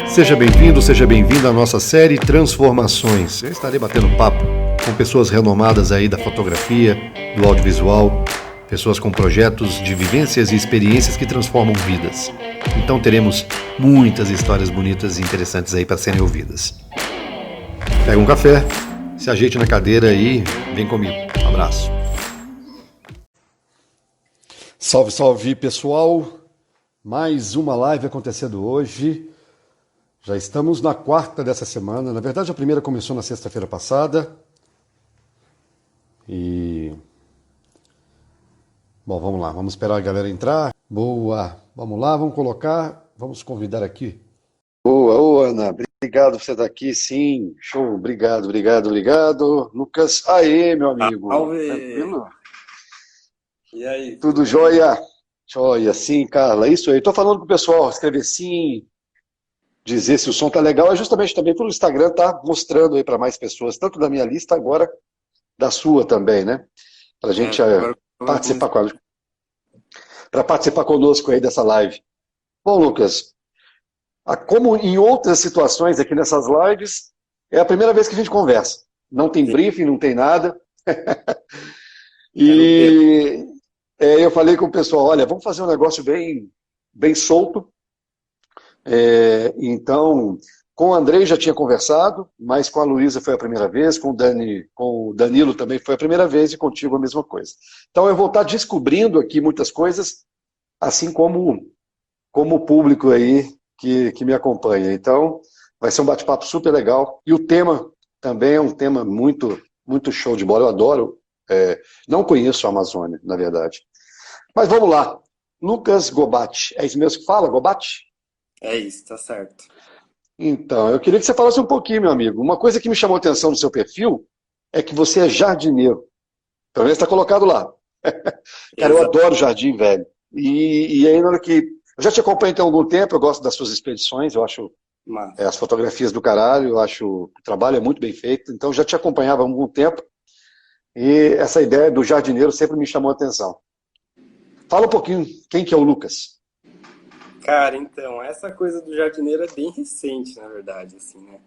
Seja bem-vindo, seja bem-vinda à nossa série Transformações. Eu estarei batendo papo com pessoas renomadas aí da fotografia, do audiovisual, pessoas com projetos de vivências e experiências que transformam vidas. Então teremos muitas histórias bonitas e interessantes aí para serem ouvidas. Pega um café, se ajeite na cadeira e vem comigo. Um abraço. Salve, salve, pessoal! Mais uma live acontecendo hoje. Já estamos na quarta dessa semana. Na verdade, a primeira começou na sexta-feira passada. Bom, vamos lá. Vamos esperar a galera entrar. Boa. Vamos lá, vamos convidar aqui. Boa, Ana. Obrigado por você estar aqui. Sim, show. Obrigado. Lucas, aê, meu amigo. Salve. Tranquilo? E aí? Tudo jóia? Jóia, sim, Carla. Isso aí. Tô falando com o pessoal. Escrever sim, dizer se o som tá legal. É justamente também pelo Instagram, tá mostrando aí para mais pessoas, tanto da minha lista, agora da sua também, né? Pra gente participar conosco aí dessa live. Bom, Lucas, como em outras situações aqui nessas lives, é a primeira vez que a gente conversa. Não tem briefing, não tem nada. E eu falei com o pessoal, olha, vamos fazer um negócio bem solto. Então, com o Andrei já tinha conversado, mas com a Luísa foi a primeira vez, com o Danilo também foi a primeira vez e contigo a mesma coisa. Então eu vou estar descobrindo aqui muitas coisas, assim como o público aí que me acompanha. Então vai ser um bate-papo super legal e o tema também é um tema muito, muito show de bola. Eu adoro, não conheço a Amazônia, na verdade. Mas vamos lá. Lucas Gobatti, é isso mesmo que fala, Gobatti? É isso, tá certo. Então, eu queria que você falasse um pouquinho, meu amigo. Uma coisa que me chamou a atenção no seu perfil é que você é jardineiro. Pelo menos está colocado lá. Cara, eu adoro jardim, velho. E aí, na hora que... Eu já te acompanho tem algum tempo, eu gosto das suas expedições, eu acho as fotografias do caralho, eu acho o trabalho é muito bem feito, então eu já te acompanhava há algum tempo. E essa ideia do jardineiro sempre me chamou a atenção. Fala um pouquinho, quem que é o Lucas? Cara, então, essa coisa do jardineiro é bem recente, na verdade, assim, né?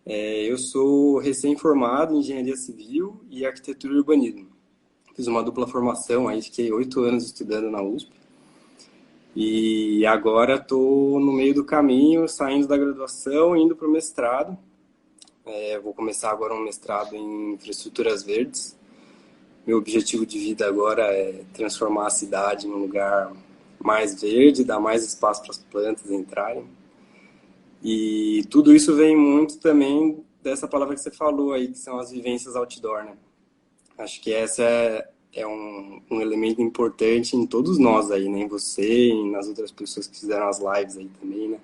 Eu sou recém-formado em Engenharia Civil e Arquitetura e Urbanismo. Fiz uma dupla formação, aí fiquei 8 anos estudando na USP. E agora estou no meio do caminho, saindo da graduação, indo para o mestrado. Vou começar agora um mestrado em Infraestruturas Verdes. Meu objetivo de vida agora é transformar a cidade num lugar mais verde, dar mais espaço para as plantas entrarem. E tudo isso vem muito também dessa palavra que você falou aí, que são as vivências outdoor, né? Acho que essa é um elemento importante em todos nós aí, né? Em você e nas outras pessoas que fizeram as lives aí também, né?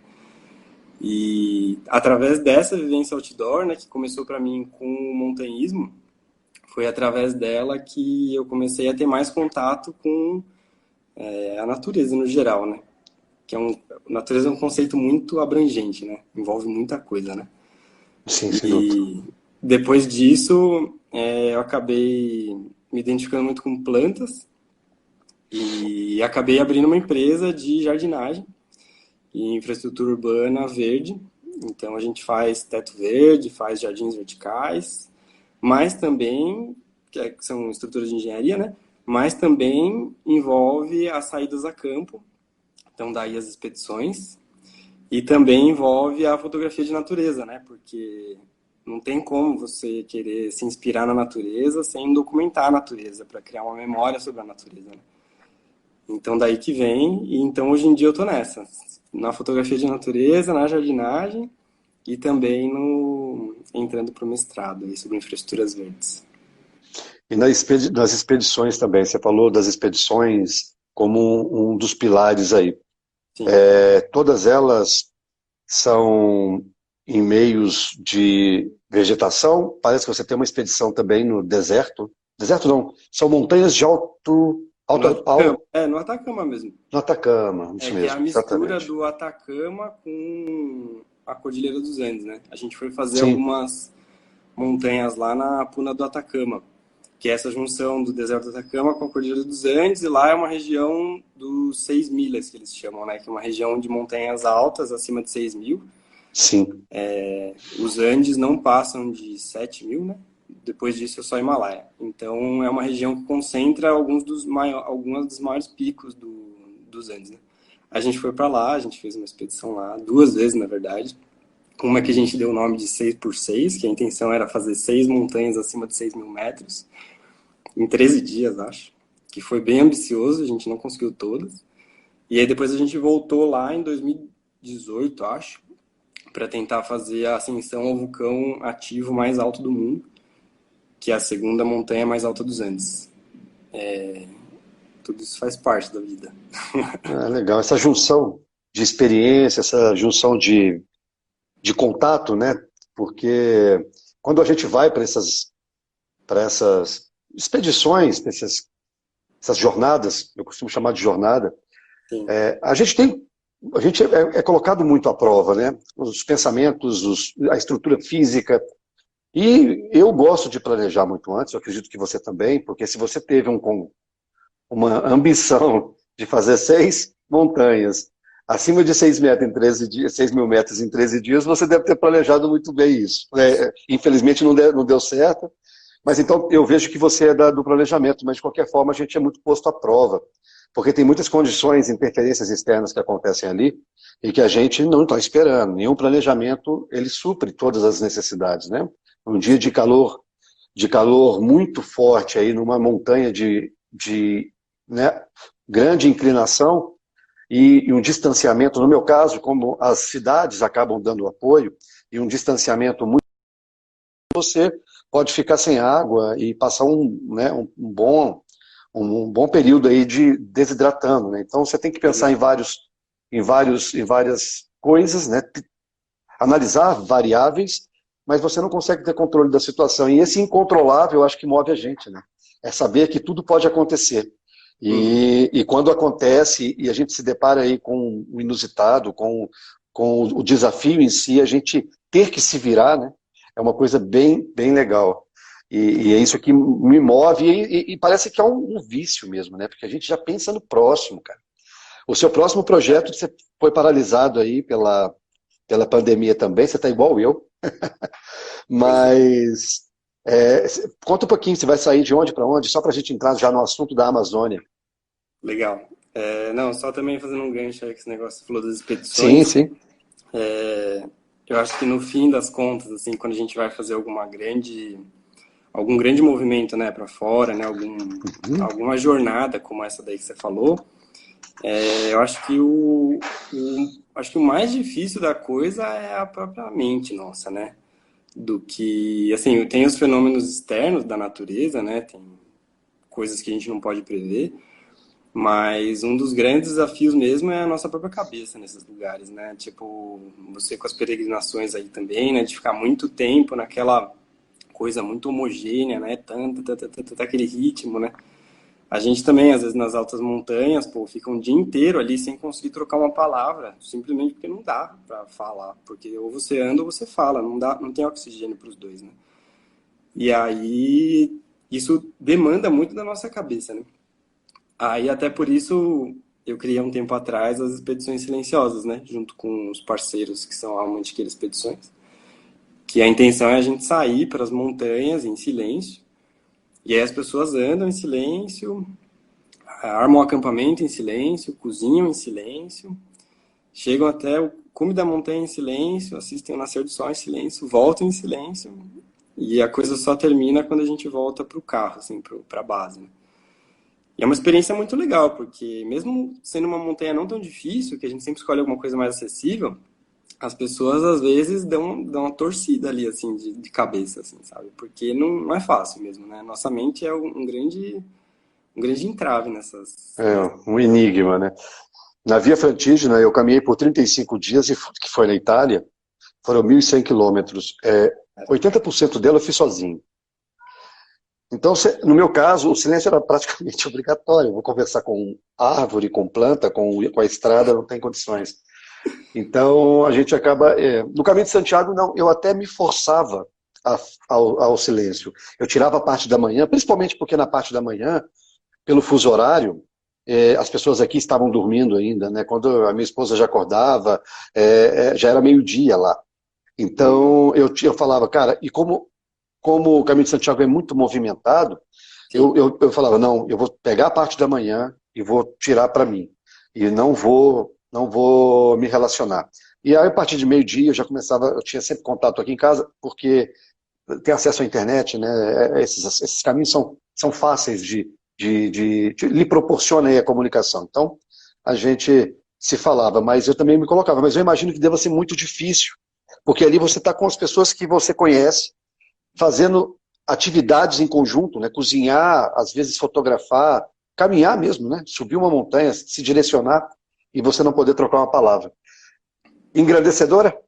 E através dessa vivência outdoor, né, que começou para mim com o montanhismo, foi através dela que eu comecei a ter mais contato com a natureza no geral, né? Que natureza é um conceito muito abrangente, né? Envolve muita coisa, né? Sim, sem dúvida. E depois disso, eu acabei me identificando muito com plantas e acabei abrindo uma empresa de jardinagem e infraestrutura urbana verde. Então a gente faz teto verde, faz jardins verticais, mas também, que são estruturas de engenharia, né? Mas também envolve as saídas a campo, então daí as expedições, e também envolve a fotografia de natureza, né? Porque não tem como você querer se inspirar na natureza sem documentar a natureza, para criar uma memória sobre a natureza, né? Então daí que vem, e então hoje em dia eu tô nessa, na fotografia de natureza, na jardinagem, e também entrando para o mestrado aí, sobre infraestruturas verdes. E nas expedições também, você falou das expedições como um dos pilares aí. Todas elas são em meios de vegetação. Parece que você tem uma expedição também no deserto. Deserto não, são montanhas de alto... No Atacama mesmo. No Atacama, isso mesmo. Que é a mistura exatamente. do Atacama com a Cordilheira dos Andes, né? A gente foi fazer Sim. algumas montanhas lá na Puna do Atacama. que é essa junção do deserto do Atacama com a Cordilheira dos Andes, e lá é uma região dos 6 milhas, que eles chamam, né? Que é uma região de montanhas altas, acima de 6.000. Sim. Os Andes não passam de 7.000, né? Depois disso é só Himalaia. Então é uma região que concentra alguns dos maiores picos dos Andes, né? A gente foi para lá, a gente fez uma expedição lá, 2 vezes na verdade. Uma que a gente deu o nome de 6x6, que a intenção era fazer 6 montanhas acima de 6.000 metros, em 13 dias, acho. Que foi bem ambicioso, a gente não conseguiu todas. E aí depois a gente voltou lá em 2018, acho, para tentar fazer a ascensão ao vulcão ativo mais alto do mundo, que é a segunda montanha mais alta dos Andes. Tudo isso faz parte da vida. Legal. Essa junção de experiência, essa junção de contato, né? Porque quando a gente vai para essas expedições, para essas jornadas, eu costumo chamar de jornada, Sim. a gente é colocado muito à prova, né? Os pensamentos, a estrutura física. E eu gosto de planejar muito antes, eu acredito que você também, porque se você teve uma ambição de fazer 6 montanhas acima de 6 metros em 13 dias, 6.000 metros em 13 dias, você deve ter planejado muito bem isso. Infelizmente não deu certo, mas então eu vejo que você é do planejamento, mas de qualquer forma a gente é muito posto à prova, porque tem muitas condições, interferências externas que acontecem ali e que a gente não está esperando. Nenhum planejamento ele supre todas as necessidades, né? Um dia de calor muito forte aí numa montanha né, grande inclinação e um distanciamento, no meu caso, como as cidades acabam dando apoio, e um distanciamento muito, você pode ficar sem água e passar né, um bom período aí de desidratando, né? Então você tem que pensar em várias coisas, né? Analisar variáveis, mas você não consegue ter controle da situação. E esse incontrolável, eu acho que move a gente, né? É saber que tudo pode acontecer. E quando acontece e a gente se depara aí com o inusitado, com o desafio em si, a gente ter que se virar, né? É uma coisa bem, bem legal. E é isso que me move e parece que é um vício mesmo, né? Porque a gente já pensa no próximo, cara. O seu próximo projeto, você foi paralisado aí pela pandemia também, você está igual eu. Mas conta um pouquinho, você vai sair de onde para onde, só para a gente entrar já no assunto da Amazônia. Legal. Não, só também fazendo um gancho aí com esse negócio que você falou das Sim, expedições. sim. Eu acho que no fim das contas, assim, quando a gente vai fazer algum grande movimento, né, para fora, né, alguma jornada como essa daí que você falou, eu acho que acho que o mais difícil da coisa é a própria mente nossa, né? Do que, assim, tem os fenômenos externos da natureza, né? Tem coisas que a gente não pode prever, mas um dos grandes desafios mesmo é a nossa própria cabeça nesses lugares, né? Tipo, você com as peregrinações aí também, né? De ficar muito tempo naquela coisa muito homogênea, né? Tanto aquele ritmo, né? A gente também, às vezes, nas altas montanhas, pô, fica um dia inteiro ali sem conseguir trocar uma palavra, simplesmente porque não dá pra falar, porque ou você anda ou você fala, não tem oxigênio pros dois, né? E aí, isso demanda muito da nossa cabeça, né? Aí, até por isso, eu criei um tempo atrás as expedições silenciosas, né? Junto com os parceiros que são a Mantiqueira Expedições. Que a intenção é a gente sair para as montanhas em silêncio. E aí as pessoas andam em silêncio, armam o acampamento em silêncio, cozinham em silêncio, chegam até o cume da montanha em silêncio, assistem o nascer do sol em silêncio, voltam em silêncio. E a coisa só termina quando a gente volta para o carro, assim, para a base, né? E é uma experiência muito legal, porque mesmo sendo uma montanha não tão difícil, que a gente sempre escolhe alguma coisa mais acessível, as pessoas às vezes dão uma torcida ali, assim, de cabeça, assim, sabe? Porque não é fácil mesmo, né? Nossa mente é um grande entrave nessas. É um enigma, né? Na Via Francigena, eu caminhei por 35 dias, que foi na Itália, foram 1.100 quilômetros. 80% dela eu fiz sozinho. Então, no meu caso, o silêncio era praticamente obrigatório. Eu vou conversar com árvore, com planta, com a estrada, não tem condições. Então, a gente acaba... No Caminho de Santiago, não, eu até me forçava ao silêncio. Eu tirava a parte da manhã, principalmente porque na parte da manhã, pelo fuso horário, as pessoas aqui estavam dormindo ainda, né? Quando a minha esposa já acordava, já era meio-dia lá. Então, eu falava, cara, e como o Caminho de Santiago é muito movimentado, Sim. eu falava, não, eu vou pegar a parte da manhã e vou tirar para mim. E não vou me relacionar. E aí, a partir de meio-dia, eu tinha sempre contato aqui em casa, porque tem acesso à internet, né? Esses caminhos são fáceis lhe proporciona aí a comunicação. Então, a gente se falava, mas eu também me colocava. Mas eu imagino que deva ser muito difícil, porque ali você está com as pessoas que você conhece, fazendo atividades em conjunto, né? Cozinhar, às vezes fotografar, caminhar mesmo, né? Subir uma montanha, se direcionar e você não poder trocar uma palavra. Engrandecedora?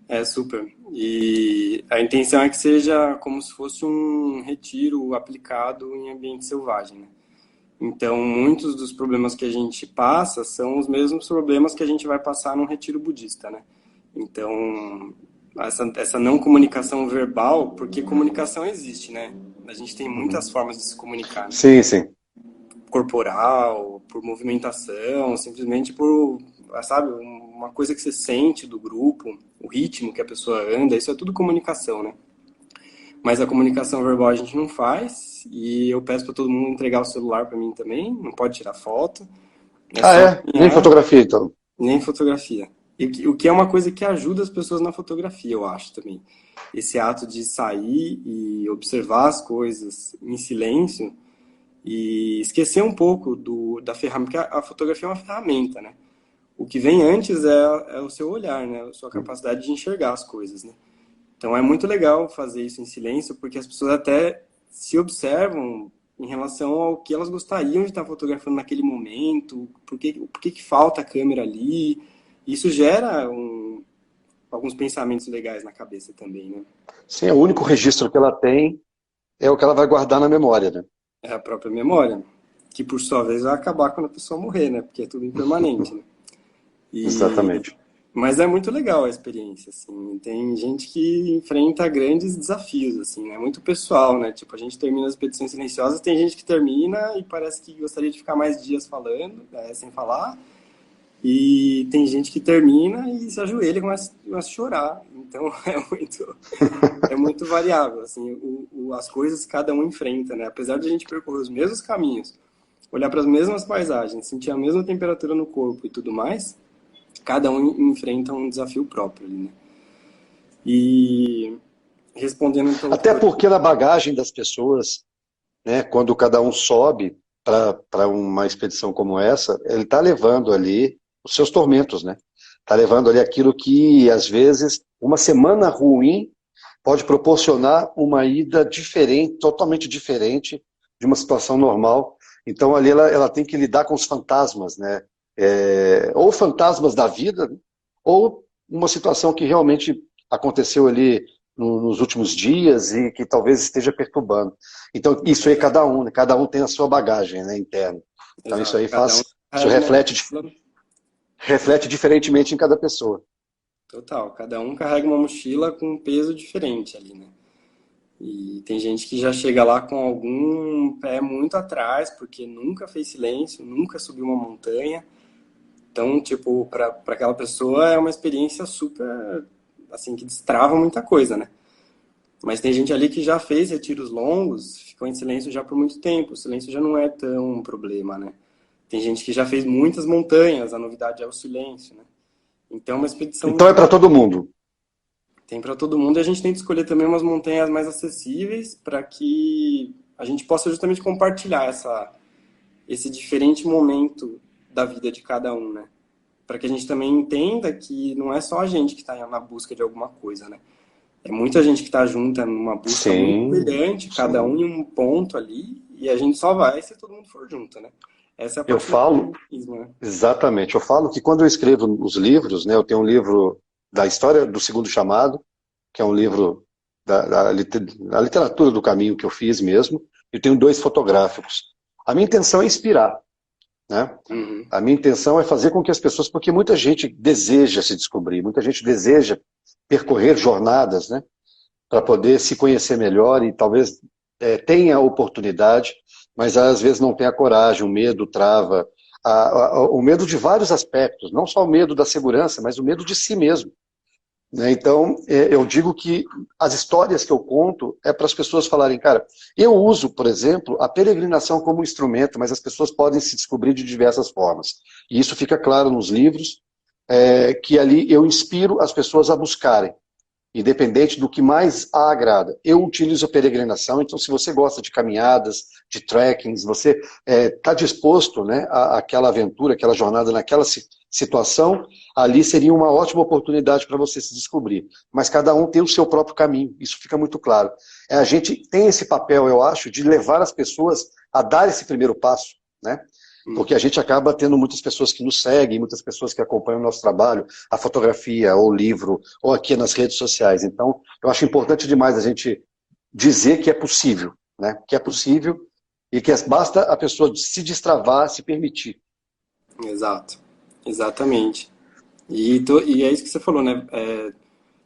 É super. E a intenção é que seja como se fosse um retiro aplicado em ambiente selvagem, né? Então, muitos dos problemas que a gente passa são os mesmos problemas que a gente vai passar num retiro budista, né? Então, essa não comunicação verbal, porque comunicação existe, né? A gente tem muitas formas de se comunicar, né? Sim, sim. Corporal, por movimentação, simplesmente por, sabe, uma coisa que você sente do grupo, o ritmo que a pessoa anda, isso é tudo comunicação, né? Mas a comunicação verbal a gente não faz, e eu peço para todo mundo entregar o celular para mim também, não pode tirar foto, é Ah, só é? Nem caminhar, fotografia, então. nem fotografia. E o que é uma coisa que ajuda as pessoas na fotografia, eu acho também. Esse ato de sair e observar as coisas em silêncio e esquecer um pouco da ferramenta, porque a fotografia é uma ferramenta, né? O que vem antes é o seu olhar, né? A sua capacidade de enxergar as coisas, né? Então é muito legal fazer isso em silêncio, porque as pessoas até se observam em relação ao que elas gostariam de estar fotografando naquele momento, por que falta a câmera ali. Isso gera alguns pensamentos legais na cabeça também, né? Sim, o único registro que ela tem é o que ela vai guardar na memória, né? É a própria memória, que por sua vez vai acabar quando a pessoa morrer, né? Porque é tudo impermanente, né? E, Exatamente. mas é muito legal a experiência, assim. Tem gente que enfrenta grandes desafios, assim, né? Muito pessoal, né? Tipo, a gente termina as expedições silenciosas, tem gente que termina e parece que gostaria de ficar mais dias falando, sem falar. E tem gente que termina e se ajoelha e começa a chorar. Então é muito variável, assim, as coisas que cada um enfrenta, né? Apesar de a gente percorrer os mesmos caminhos, olhar para as mesmas paisagens, sentir a mesma temperatura no corpo e tudo mais, cada um enfrenta um desafio próprio ali, né? E respondendo então a Até tua... porque na bagagem das pessoas, né, quando cada um sobe para uma expedição como essa, ele está levando ali os seus tormentos, né? Está levando ali aquilo que, às vezes, uma semana ruim pode proporcionar uma ida diferente, totalmente diferente de uma situação normal. Então ali ela tem que lidar com os fantasmas, né? Ou fantasmas da vida, ou uma situação que realmente aconteceu ali nos últimos dias e que talvez esteja perturbando. Então isso aí é Exato, cada um, né? Cada um tem a sua bagagem, né, interna. Então isso exato. aí Cada um isso carrega uma mochila. reflete diferentemente em cada pessoa. Total, cada um carrega uma mochila com um peso diferente ali, né? E tem gente que já chega lá com algum pé muito atrás, porque nunca fez silêncio, nunca subiu uma montanha. Então, tipo, para aquela pessoa é uma experiência super, assim, que destrava muita coisa, né? Mas tem gente ali que já fez retiros longos, ficou em silêncio já por muito tempo. O silêncio já não é tão um problema, né? Tem gente que já fez muitas montanhas, a novidade é o silêncio, né? Então, é uma expedição Então muito é para bacana. todo mundo. Tem para todo mundo e a gente tem que escolher também umas montanhas mais acessíveis para que a gente possa justamente compartilhar esse diferente momento da vida de cada um, né? Para que a gente também entenda que não é só a gente que está na busca de alguma coisa, né? É muita gente que está junta numa busca muito Sim, brilhante, cada um sim. em um ponto ali, e a gente só vai se todo mundo for junto, né? Essa é a Eu parte legal do falo, budismo, né? exatamente, eu falo que quando eu escrevo os livros, né, eu tenho um livro da história do Segundo Chamado, que é um livro da literatura do caminho que eu fiz mesmo, e tenho dois fotográficos. A minha intenção é inspirar, né? Uhum. A minha intenção é fazer com que as pessoas, porque muita gente deseja se descobrir, muita gente deseja percorrer jornadas, né? para poder se conhecer melhor e talvez tenha a oportunidade, mas às vezes não tem a coragem, o medo trava, o medo de vários aspectos, não só o medo da segurança, mas o medo de si mesmo. Né? Então, eu digo que as histórias que eu conto é para as pessoas falarem, cara, eu uso, por exemplo, a peregrinação como instrumento, mas as pessoas podem se descobrir de diversas formas. E isso fica claro nos livros, que ali eu inspiro as pessoas a buscarem, independente do que mais a agrada. Eu utilizo a peregrinação, então se você gosta de caminhadas, de trekkings, você está disposto, né, àquela aventura, aquela jornada naquela situação, ali seria uma ótima oportunidade para você se descobrir. Mas cada um tem o seu próprio caminho, isso fica muito claro. A gente tem esse papel, eu acho, de levar as pessoas a dar esse primeiro passo, né? Porque a gente acaba tendo muitas pessoas que nos seguem, muitas pessoas que acompanham o nosso trabalho, a fotografia, ou o livro, ou aqui nas redes sociais. Então, eu acho importante demais a gente dizer que é possível, né? Que é possível e que basta a pessoa se destravar, se permitir. Exato, exatamente. E é isso que você falou, né?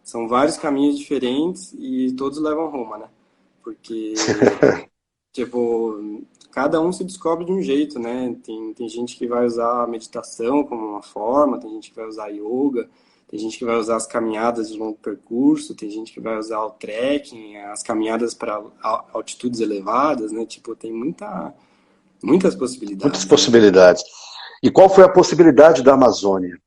São vários caminhos diferentes e todos levam a Roma, né? Porque, tipo, cada um se descobre de um jeito, né? Tem gente que vai usar a meditação como uma forma, tem gente que vai usar yoga, tem gente que vai usar as caminhadas de longo percurso, tem gente que vai usar o trekking, as caminhadas para altitudes elevadas, né? Tipo, tem muitas Muitas possibilidades, né? possibilidades. E qual foi a possibilidade da Amazônia?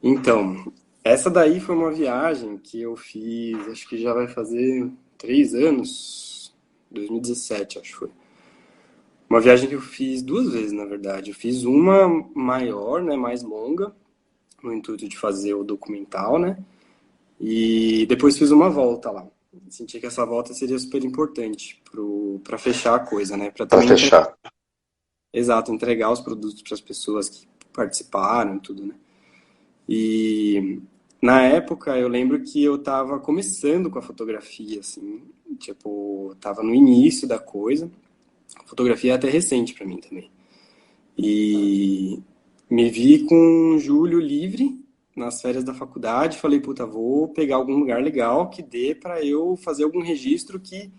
Então, essa daí foi uma viagem que eu fiz, acho que já vai fazer 3 anos, 2017, acho que foi. Uma viagem que eu fiz 2 vezes, na verdade. Eu fiz uma maior, né, mais longa, no intuito de fazer o documental, né? E depois fiz uma volta lá. Senti que essa volta seria super importante para fechar a coisa, né? Para Para também fechar. exato, entregar os produtos para as pessoas que participaram, e tudo, né? E na época eu lembro que eu tava começando com a fotografia, assim, tipo, tava no início da coisa. A fotografia é até recente para mim também. E me vi com julho livre nas férias da faculdade, falei, puta, vou pegar algum lugar legal que dê para eu fazer algum registro que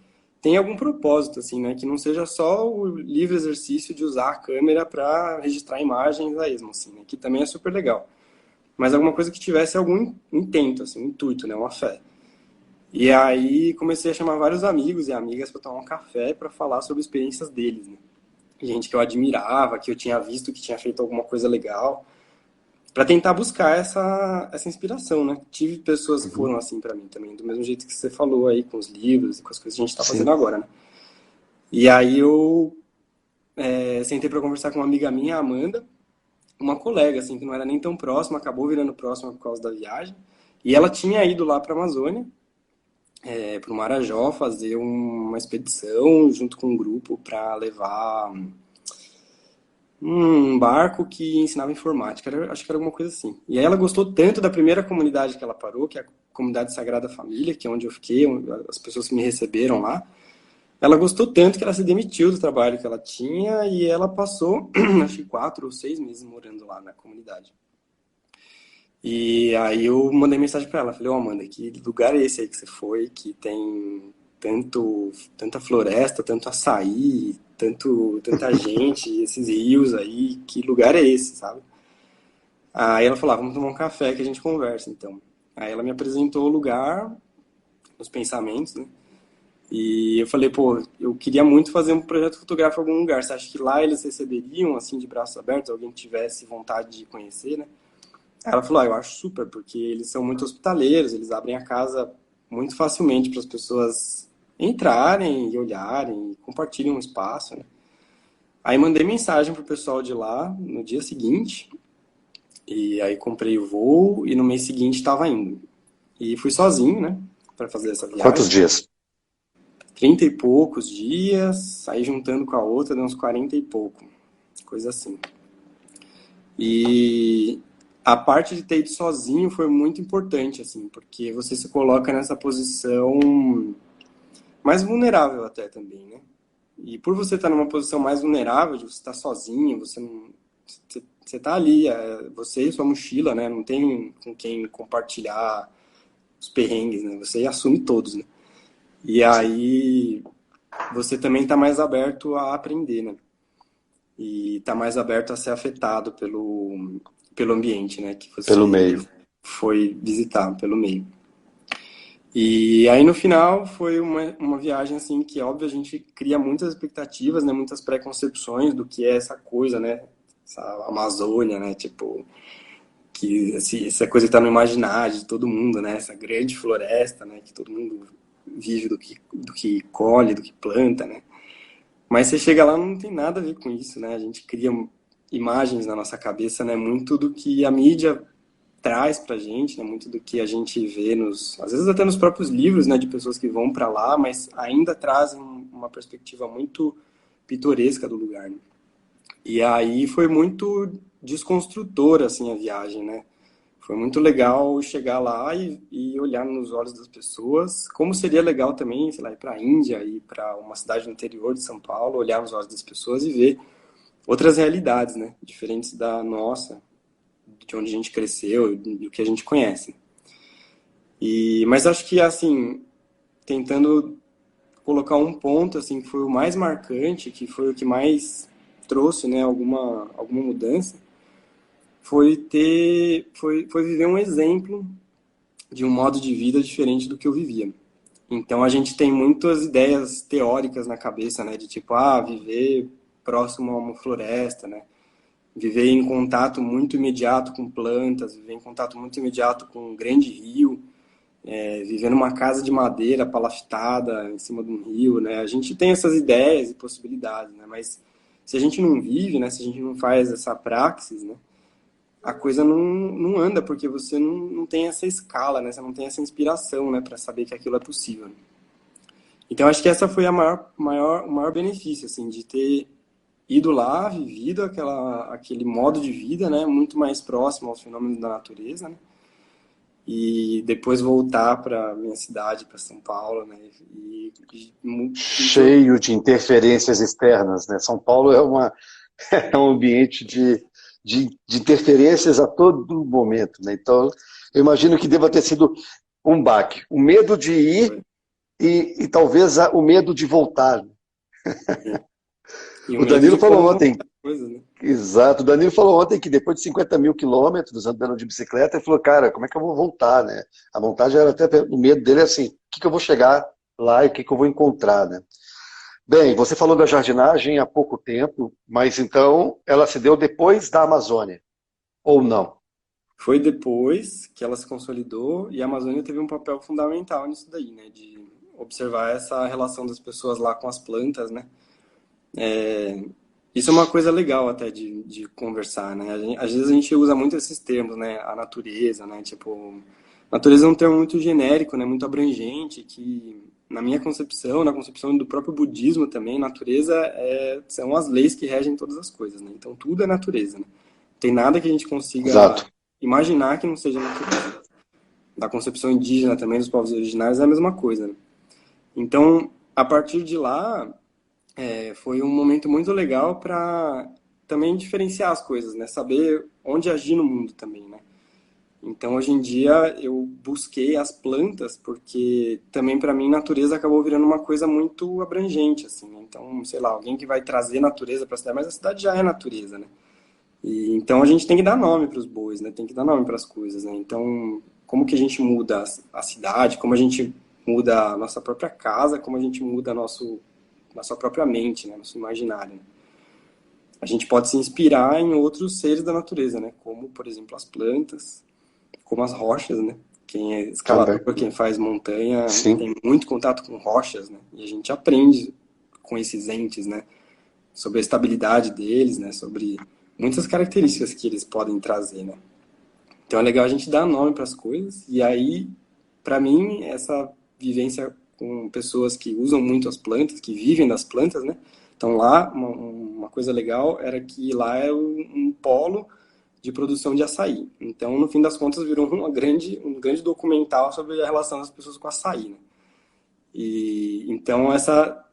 tenha algum propósito, assim, né? Que não seja só o livre exercício de usar a câmera para registrar imagens a esmo, assim, né? Que também é super legal. Mas alguma coisa que tivesse algum intento, assim, um intuito, né? Uma fé. E aí comecei a chamar vários amigos e amigas para tomar um café para falar sobre experiências deles, né? Gente que eu admirava, que eu tinha visto que tinha feito alguma coisa legal, para tentar buscar essa inspiração, né? Tive pessoas que Uhum. foram assim para mim também, do mesmo jeito que você falou aí com os livros e com as coisas que a gente está fazendo Sim. agora, né? E aí eu sentei para conversar com uma amiga minha, a Amanda, uma colega assim que não era nem tão próxima, acabou virando próxima por causa da viagem, e ela tinha ido lá para a Amazônia, para o Marajó, fazer uma expedição junto com um grupo para levar um barco que ensinava informática, acho que era alguma coisa assim. E aí ela gostou tanto da primeira comunidade que ela parou, que é a comunidade Sagrada Família, que é onde eu fiquei, as pessoas que me receberam lá. Ela gostou tanto que ela se demitiu do trabalho que ela tinha e ela passou, acho que 4 ou 6 meses morando lá na comunidade. E aí eu mandei mensagem para ela, falei, ô Amanda, que lugar é esse aí que você foi, que tem tanta floresta, tanto açaí, tanta gente, esses rios aí, que lugar é esse, sabe? Aí ela falou, vamos tomar um café que a gente conversa, então. Aí ela me apresentou o lugar, os pensamentos, né? E eu falei, pô, eu queria muito fazer um projeto fotográfico em algum lugar. Você acha que lá eles receberiam, assim, de braços abertos, alguém que tivesse vontade de conhecer, né? Aí ela falou, eu acho super, porque eles são muito hospitaleiros, eles abrem a casa muito facilmente para as pessoas entrarem e olharem, e compartilhem um espaço, né? Aí mandei mensagem pro pessoal de lá no dia seguinte, e aí comprei o voo e no mês seguinte estava indo. E fui sozinho, né, para fazer essa Quantos viagem. dias? 30 e poucos dias, aí juntando com a outra deu uns 40 e pouco, coisa assim. E a parte de ter ido sozinho foi muito importante, assim, porque você se coloca nessa posição mais vulnerável até também, né? E por você estar numa posição mais vulnerável, de você estar sozinho, você não, você tá ali, você e sua mochila, né? Não tem com quem compartilhar os perrengues, né? Você assume todos, né? E aí você também está mais aberto a aprender, né? E está mais aberto a ser afetado pelo ambiente, né? Que Pelo você meio. foi visitar, pelo meio. E aí no final foi uma viagem assim que, óbvio, a gente cria muitas expectativas, né? Muitas preconcepções do que é essa coisa, né? Essa Amazônia, né? Tipo, que essa coisa que está no imaginário de todo mundo, né? Essa grande floresta, né? Que todo mundo vive do que colhe, do que planta, né? Mas você chega lá, não tem nada a ver com isso, né? A gente cria imagens na nossa cabeça, né? Muito do que a mídia traz pra gente, né? Muito do que a gente vê às vezes até nos próprios livros, né? De pessoas que vão para lá, mas ainda trazem uma perspectiva muito pitoresca do lugar, né? E aí foi muito desconstrutora, assim, a viagem, né? Foi muito legal chegar lá e olhar nos olhos das pessoas, como seria legal também, sei lá, ir para a Índia, ir para uma cidade no interior de São Paulo, olhar nos olhos das pessoas e ver outras realidades, né? Diferentes da nossa, de onde a gente cresceu, do que a gente conhece. Mas acho que, assim, tentando colocar um ponto, assim, que foi o mais marcante, que foi o que mais trouxe, né, alguma mudança, foi viver um exemplo de um modo de vida diferente do que eu vivia. Então a gente tem muitas ideias teóricas na cabeça, né, de tipo, viver próximo a uma floresta, né, viver em contato muito imediato com plantas, viver em contato muito imediato com um grande rio, viver numa casa de madeira palafetada em cima de um rio, né? A gente tem essas ideias e possibilidades, né? Mas se a gente não vive, né? Se a gente não faz essa praxis, né? A coisa não anda, porque você não tem essa escala, né? Você não tem essa inspiração, né? Para saber que aquilo é possível. Então, acho que essa foi o maior benefício, assim, de ter ido lá, vivido aquele modo de vida, né? Muito mais próximo aos fenômenos da natureza, né? E depois voltar para minha cidade, para São Paulo, né? E Cheio de interferências externas, né? São Paulo é um ambiente de interferências a todo momento, né? Então, eu imagino que deva ter sido um baque. O medo de ir e talvez o medo de voltar. e o O medo Danilo de falou como vão ontem, as coisas, né? exato, o Danilo falou ontem que depois de 50 mil quilômetros andando de bicicleta, ele falou, cara, como é que eu vou voltar, né? A vontade era até, o medo dele é assim, o que eu vou chegar lá e o que eu vou encontrar, né? Bem, você falou da jardinagem há pouco tempo, mas então ela se deu depois da Amazônia, ou não? Foi depois que ela se consolidou e a Amazônia teve um papel fundamental nisso daí, né? De observar essa relação das pessoas lá com as plantas, né? Isso é uma coisa legal até de conversar, né? Às vezes a gente usa muito esses termos, né? A natureza, né? Tipo, natureza é um termo muito genérico, né? Muito abrangente, que na minha concepção, na concepção do próprio budismo também, natureza são as leis que regem todas as coisas, né? Então tudo é natureza, né? Não tem nada que a gente consiga Exato. imaginar que não seja natureza. Da concepção indígena também, dos povos originários, é a mesma coisa, né? Então, a partir de lá, foi um momento muito legal para também diferenciar as coisas, né? Saber onde agir no mundo também, né? Então, hoje em dia, eu busquei as plantas porque também para mim natureza acabou virando uma coisa muito abrangente, assim, né? Então, sei lá, alguém que vai trazer natureza para a cidade, mas a cidade já é natureza, né? E então a gente tem que dar nome para os bois, né? Tem que dar nome para as coisas, né? Então, como que a gente muda a cidade, como a gente muda a nossa própria casa, como a gente muda nossa própria mente, né? Nosso imaginário, né? A gente pode se inspirar em outros seres da natureza, né? Como, por exemplo, as plantas, como as rochas, né? Quem é Também. escalador, quem faz montanha, Sim. tem muito contato com rochas, né? E a gente aprende com esses entes, né? Sobre a estabilidade deles, né? Sobre muitas características que eles podem trazer, né? Então é legal a gente dar nome para as coisas. E aí, para mim, essa vivência com pessoas que usam muito as plantas, que vivem das plantas, né? Então lá, uma coisa legal era que lá é um polo de produção de açaí. Então, no fim das contas, virou um grande documental sobre a relação das pessoas com açaí, né? E então essa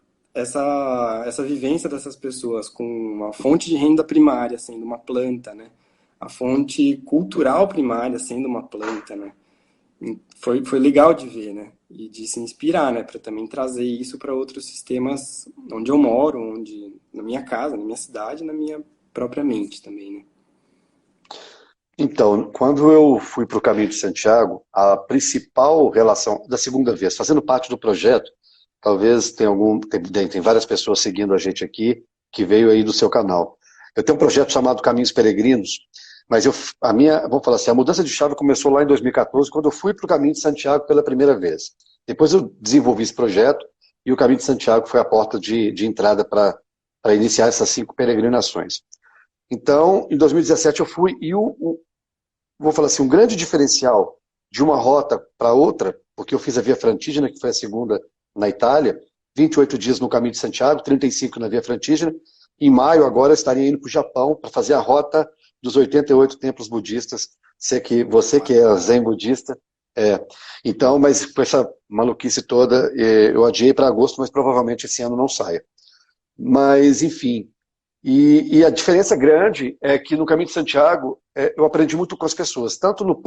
vivência dessas pessoas com uma fonte de renda primária sendo uma planta, né? A fonte cultural primária sendo uma planta, né? Foi legal de ver, né? E de se inspirar, né? Para também trazer isso para outros sistemas onde eu moro, na minha casa, na minha cidade, na minha própria mente também, né? Então, quando eu fui para o Caminho de Santiago, a principal relação, da segunda vez, fazendo parte do projeto, talvez tem várias pessoas seguindo a gente aqui, que veio aí do seu canal. Eu tenho um projeto chamado Caminhos Peregrinos, mas vamos falar assim, a mudança de chave começou lá em 2014, quando eu fui para o Caminho de Santiago pela primeira vez. Depois eu desenvolvi esse projeto, e o Caminho de Santiago foi a porta de entrada para iniciar essas 5 peregrinações. Então, em 2017 eu fui, e vou falar assim, um grande diferencial de uma rota para outra, porque eu fiz a Via Francígena, que foi a segunda na Itália, 28 dias no Caminho de Santiago, 35 na Via Francígena. Em maio, agora, eu estaria indo para o Japão para fazer a rota dos 88 templos budistas. Você que é zen budista, é. Então, mas com essa maluquice toda, eu adiei para agosto, mas provavelmente esse ano não saia. Mas, enfim, e a diferença grande é que no Caminho de Santiago eu aprendi muito com as pessoas, tanto no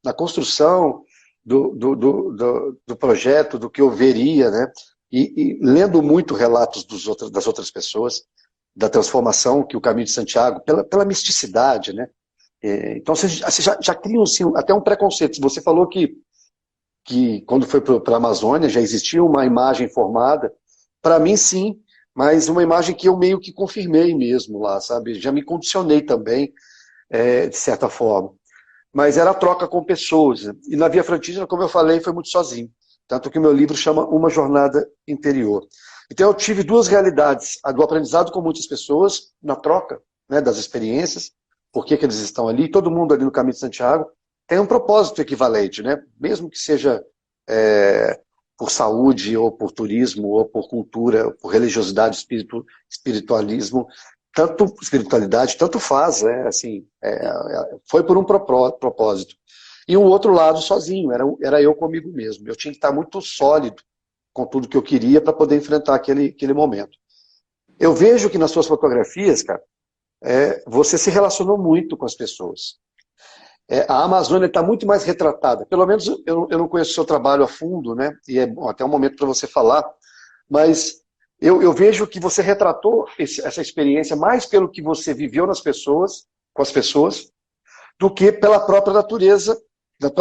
na construção do projeto, do que eu veria, né? E lendo muito relatos das outras pessoas, da transformação que o Caminho de Santiago, pela misticidade, né? Então você já cria assim, até um preconceito. Você falou que quando foi para a Amazônia já existia uma imagem formada. Para mim, sim, mas uma imagem que eu meio que confirmei mesmo lá, sabe? Já me condicionei também, de certa forma. Mas era a troca com pessoas. E na Via Francígena, como eu falei, foi muito sozinho. Tanto que o meu livro chama Uma Jornada Interior. Então eu tive duas realidades. A do aprendizado com muitas pessoas, na troca, né, das experiências, por que eles estão ali. Todo mundo ali no Caminho de Santiago tem um propósito equivalente, né? Mesmo que seja por saúde, ou por turismo, ou por cultura, ou por religiosidade, espiritualismo, espiritualidade, tanto faz, né? Assim, foi por um propósito. E o outro lado sozinho, era eu comigo mesmo. Eu tinha que estar muito sólido com tudo que eu queria para poder enfrentar aquele momento. Eu vejo que nas suas fotografias, cara, você se relacionou muito com as pessoas. A Amazônia está muito mais retratada. Pelo menos eu não conheço o seu trabalho a fundo, né? E é bom, até um momento para você falar, mas eu vejo que você retratou essa experiência mais pelo que você viveu com as pessoas, do que pela própria natureza,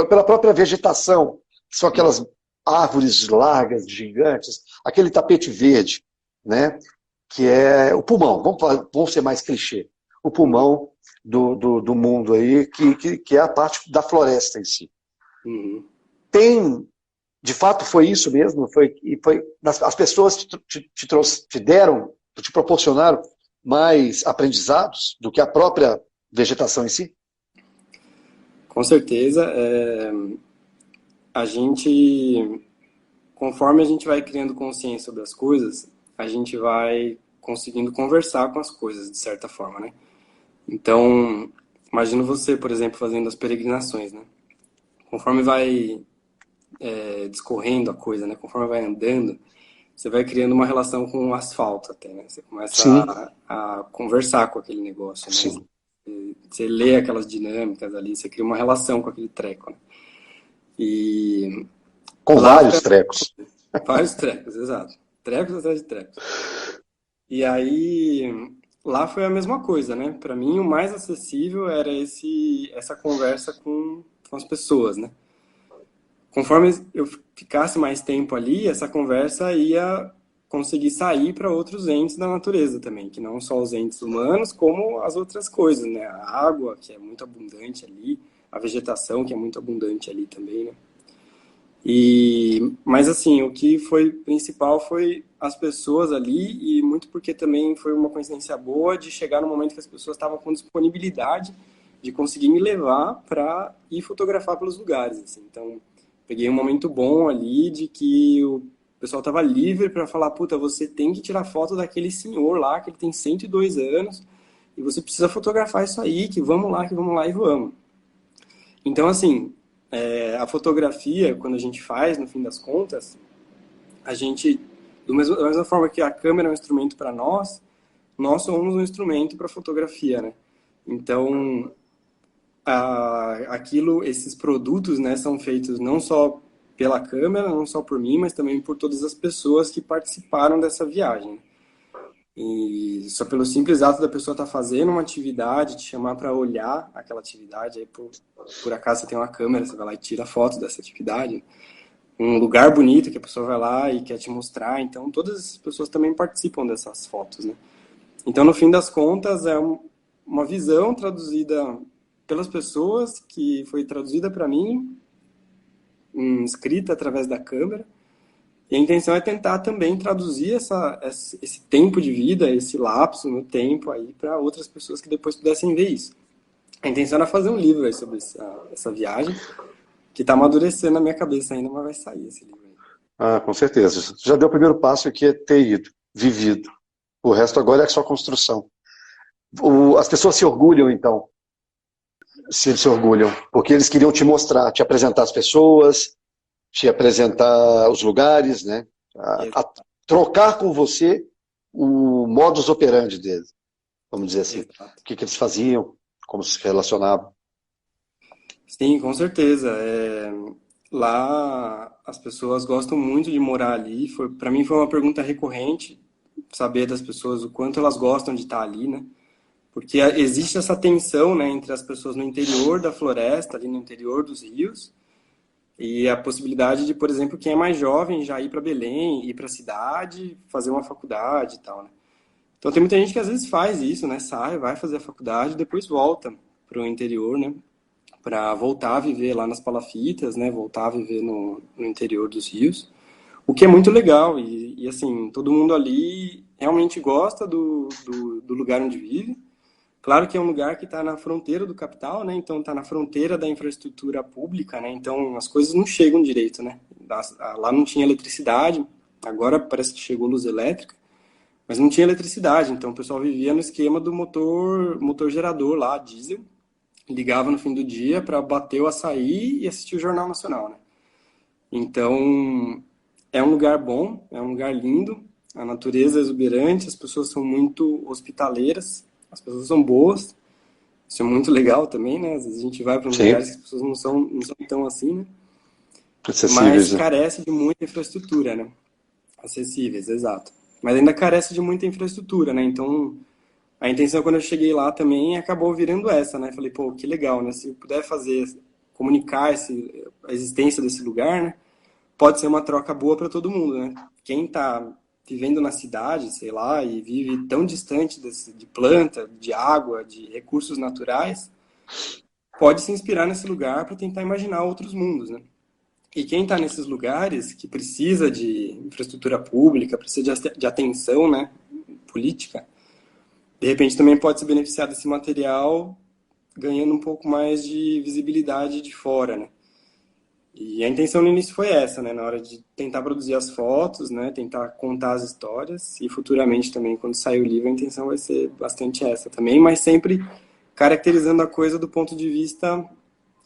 pela própria vegetação. São aquelas árvores largas, gigantes, aquele tapete verde, né? Que é o pulmão, vamos ser mais clichê, o pulmão do mundo aí, que é a parte da floresta em si. Uhum. De fato foi isso mesmo? As pessoas te proporcionaram mais aprendizados do que a própria vegetação em si? Com certeza, a gente, conforme a gente vai criando consciência sobre as coisas, a gente vai conseguindo conversar com as coisas, de certa forma, né? Então, imagino você, por exemplo, fazendo as peregrinações, né? Conforme vai discorrendo a coisa, né? Conforme vai andando, você vai criando uma relação com o asfalto até, né? Você começa Sim, a conversar com aquele negócio, né? sim. Você lê aquelas dinâmicas ali, você cria uma relação com aquele treco, né? E Com lá foi vários trecos. vários trecos, exato. Trecos atrás de trecos. E aí, lá foi a mesma coisa, né? Para mim, o mais acessível era essa conversa com as pessoas, né? Conforme eu ficasse mais tempo ali, essa conversa ia conseguir sair para outros entes da natureza também, que não só os entes humanos, como as outras coisas, né? A água, que é muito abundante ali, a vegetação, que é muito abundante ali também, né? Mas assim, o que foi principal foi as pessoas ali, e muito porque também foi uma coincidência boa de chegar no momento que as pessoas estavam com disponibilidade de conseguir me levar para ir fotografar pelos lugares, assim. Então, peguei um momento bom ali de que o pessoal estava livre para falar, puta, você tem que tirar foto daquele senhor lá, que ele tem 102 anos, e você precisa fotografar isso aí, que vamos lá e vamos. Então, assim, a fotografia, quando a gente faz, no fim das contas, a gente, da mesma forma que a câmera é um instrumento para nós somos um instrumento para fotografia, né? Então, esses produtos, né, são feitos não só pela câmera, não só por mim, mas também por todas as pessoas que participaram dessa viagem. E só pelo simples ato da pessoa estar fazendo uma atividade, te chamar para olhar aquela atividade, aí por acaso você tem uma câmera, você vai lá e tira foto dessa atividade, um lugar bonito que a pessoa vai lá e quer te mostrar, então todas as pessoas também participam dessas fotos, né? Então, no fim das contas, uma visão traduzida pelas pessoas, que foi traduzida para mim, escrita através da câmera, e a intenção é tentar também traduzir esse tempo de vida, esse lapso no tempo aí para outras pessoas que depois pudessem ver isso. A intenção era fazer um livro aí sobre essa viagem, que está amadurecendo na minha cabeça ainda, mas vai sair esse livro aí. Ah, com certeza. Já deu o primeiro passo que é ter ido, vivido. O resto agora é só construção. As pessoas se orgulham, então, se eles se orgulham, porque eles queriam te mostrar, te apresentar as pessoas, te apresentar os lugares, né? A trocar com você o modus operandi deles, vamos dizer assim. Exato. O que eles faziam, como se relacionavam. Sim, com certeza. Lá as pessoas gostam muito de morar ali. Para mim foi uma pergunta recorrente saber das pessoas o quanto elas gostam de estar ali, né? Porque existe essa tensão, né, entre as pessoas no interior da floresta, ali no interior dos rios, e a possibilidade de, por exemplo, quem é mais jovem já ir para Belém, ir para a cidade, fazer uma faculdade e tal, né? Então tem muita gente que às vezes faz isso, né? Sai, vai fazer a faculdade, depois volta para o interior, né? Para voltar a viver lá nas palafitas, né? Voltar a viver no interior dos rios. O que é muito legal e assim, todo mundo ali realmente gosta do lugar onde vive. Claro que é um lugar que está na fronteira do capital, né? Então está na fronteira da infraestrutura pública, né? Então as coisas não chegam direito, né? Lá não tinha eletricidade, agora parece que chegou luz elétrica, mas não tinha eletricidade, então o pessoal vivia no esquema do motor gerador lá, diesel, ligava no fim do dia para bater o açaí e assistir o Jornal Nacional, né? Então é um lugar bom, é um lugar lindo, a natureza é exuberante, as pessoas são muito hospitaleiras, as pessoas são boas, isso é muito legal também, né? Às vezes a gente vai para lugares Sim, que as pessoas não são tão assim, né? Mas acessíveis, né? carece de muita infraestrutura, né? Acessíveis, exato. Mas ainda carece de muita infraestrutura, né? Então, a intenção quando eu cheguei lá também acabou virando essa, né? Falei, pô, que legal, né? Se eu puder comunicar a existência desse lugar, né? Pode ser uma troca boa para todo mundo, né? Quem tá vivendo na cidade, sei lá, e vive tão distante de planta, de água, de recursos naturais, pode se inspirar nesse lugar para tentar imaginar outros mundos, né? E quem está nesses lugares que precisa de infraestrutura pública, precisa de atenção, né, política, de repente também pode se beneficiar desse material ganhando um pouco mais de visibilidade de fora, né? E a intenção no início foi essa, né? Na hora de tentar produzir as fotos, né? Tentar contar as histórias e futuramente também, quando sair o livro, a intenção vai ser bastante essa também, mas sempre caracterizando a coisa do ponto de vista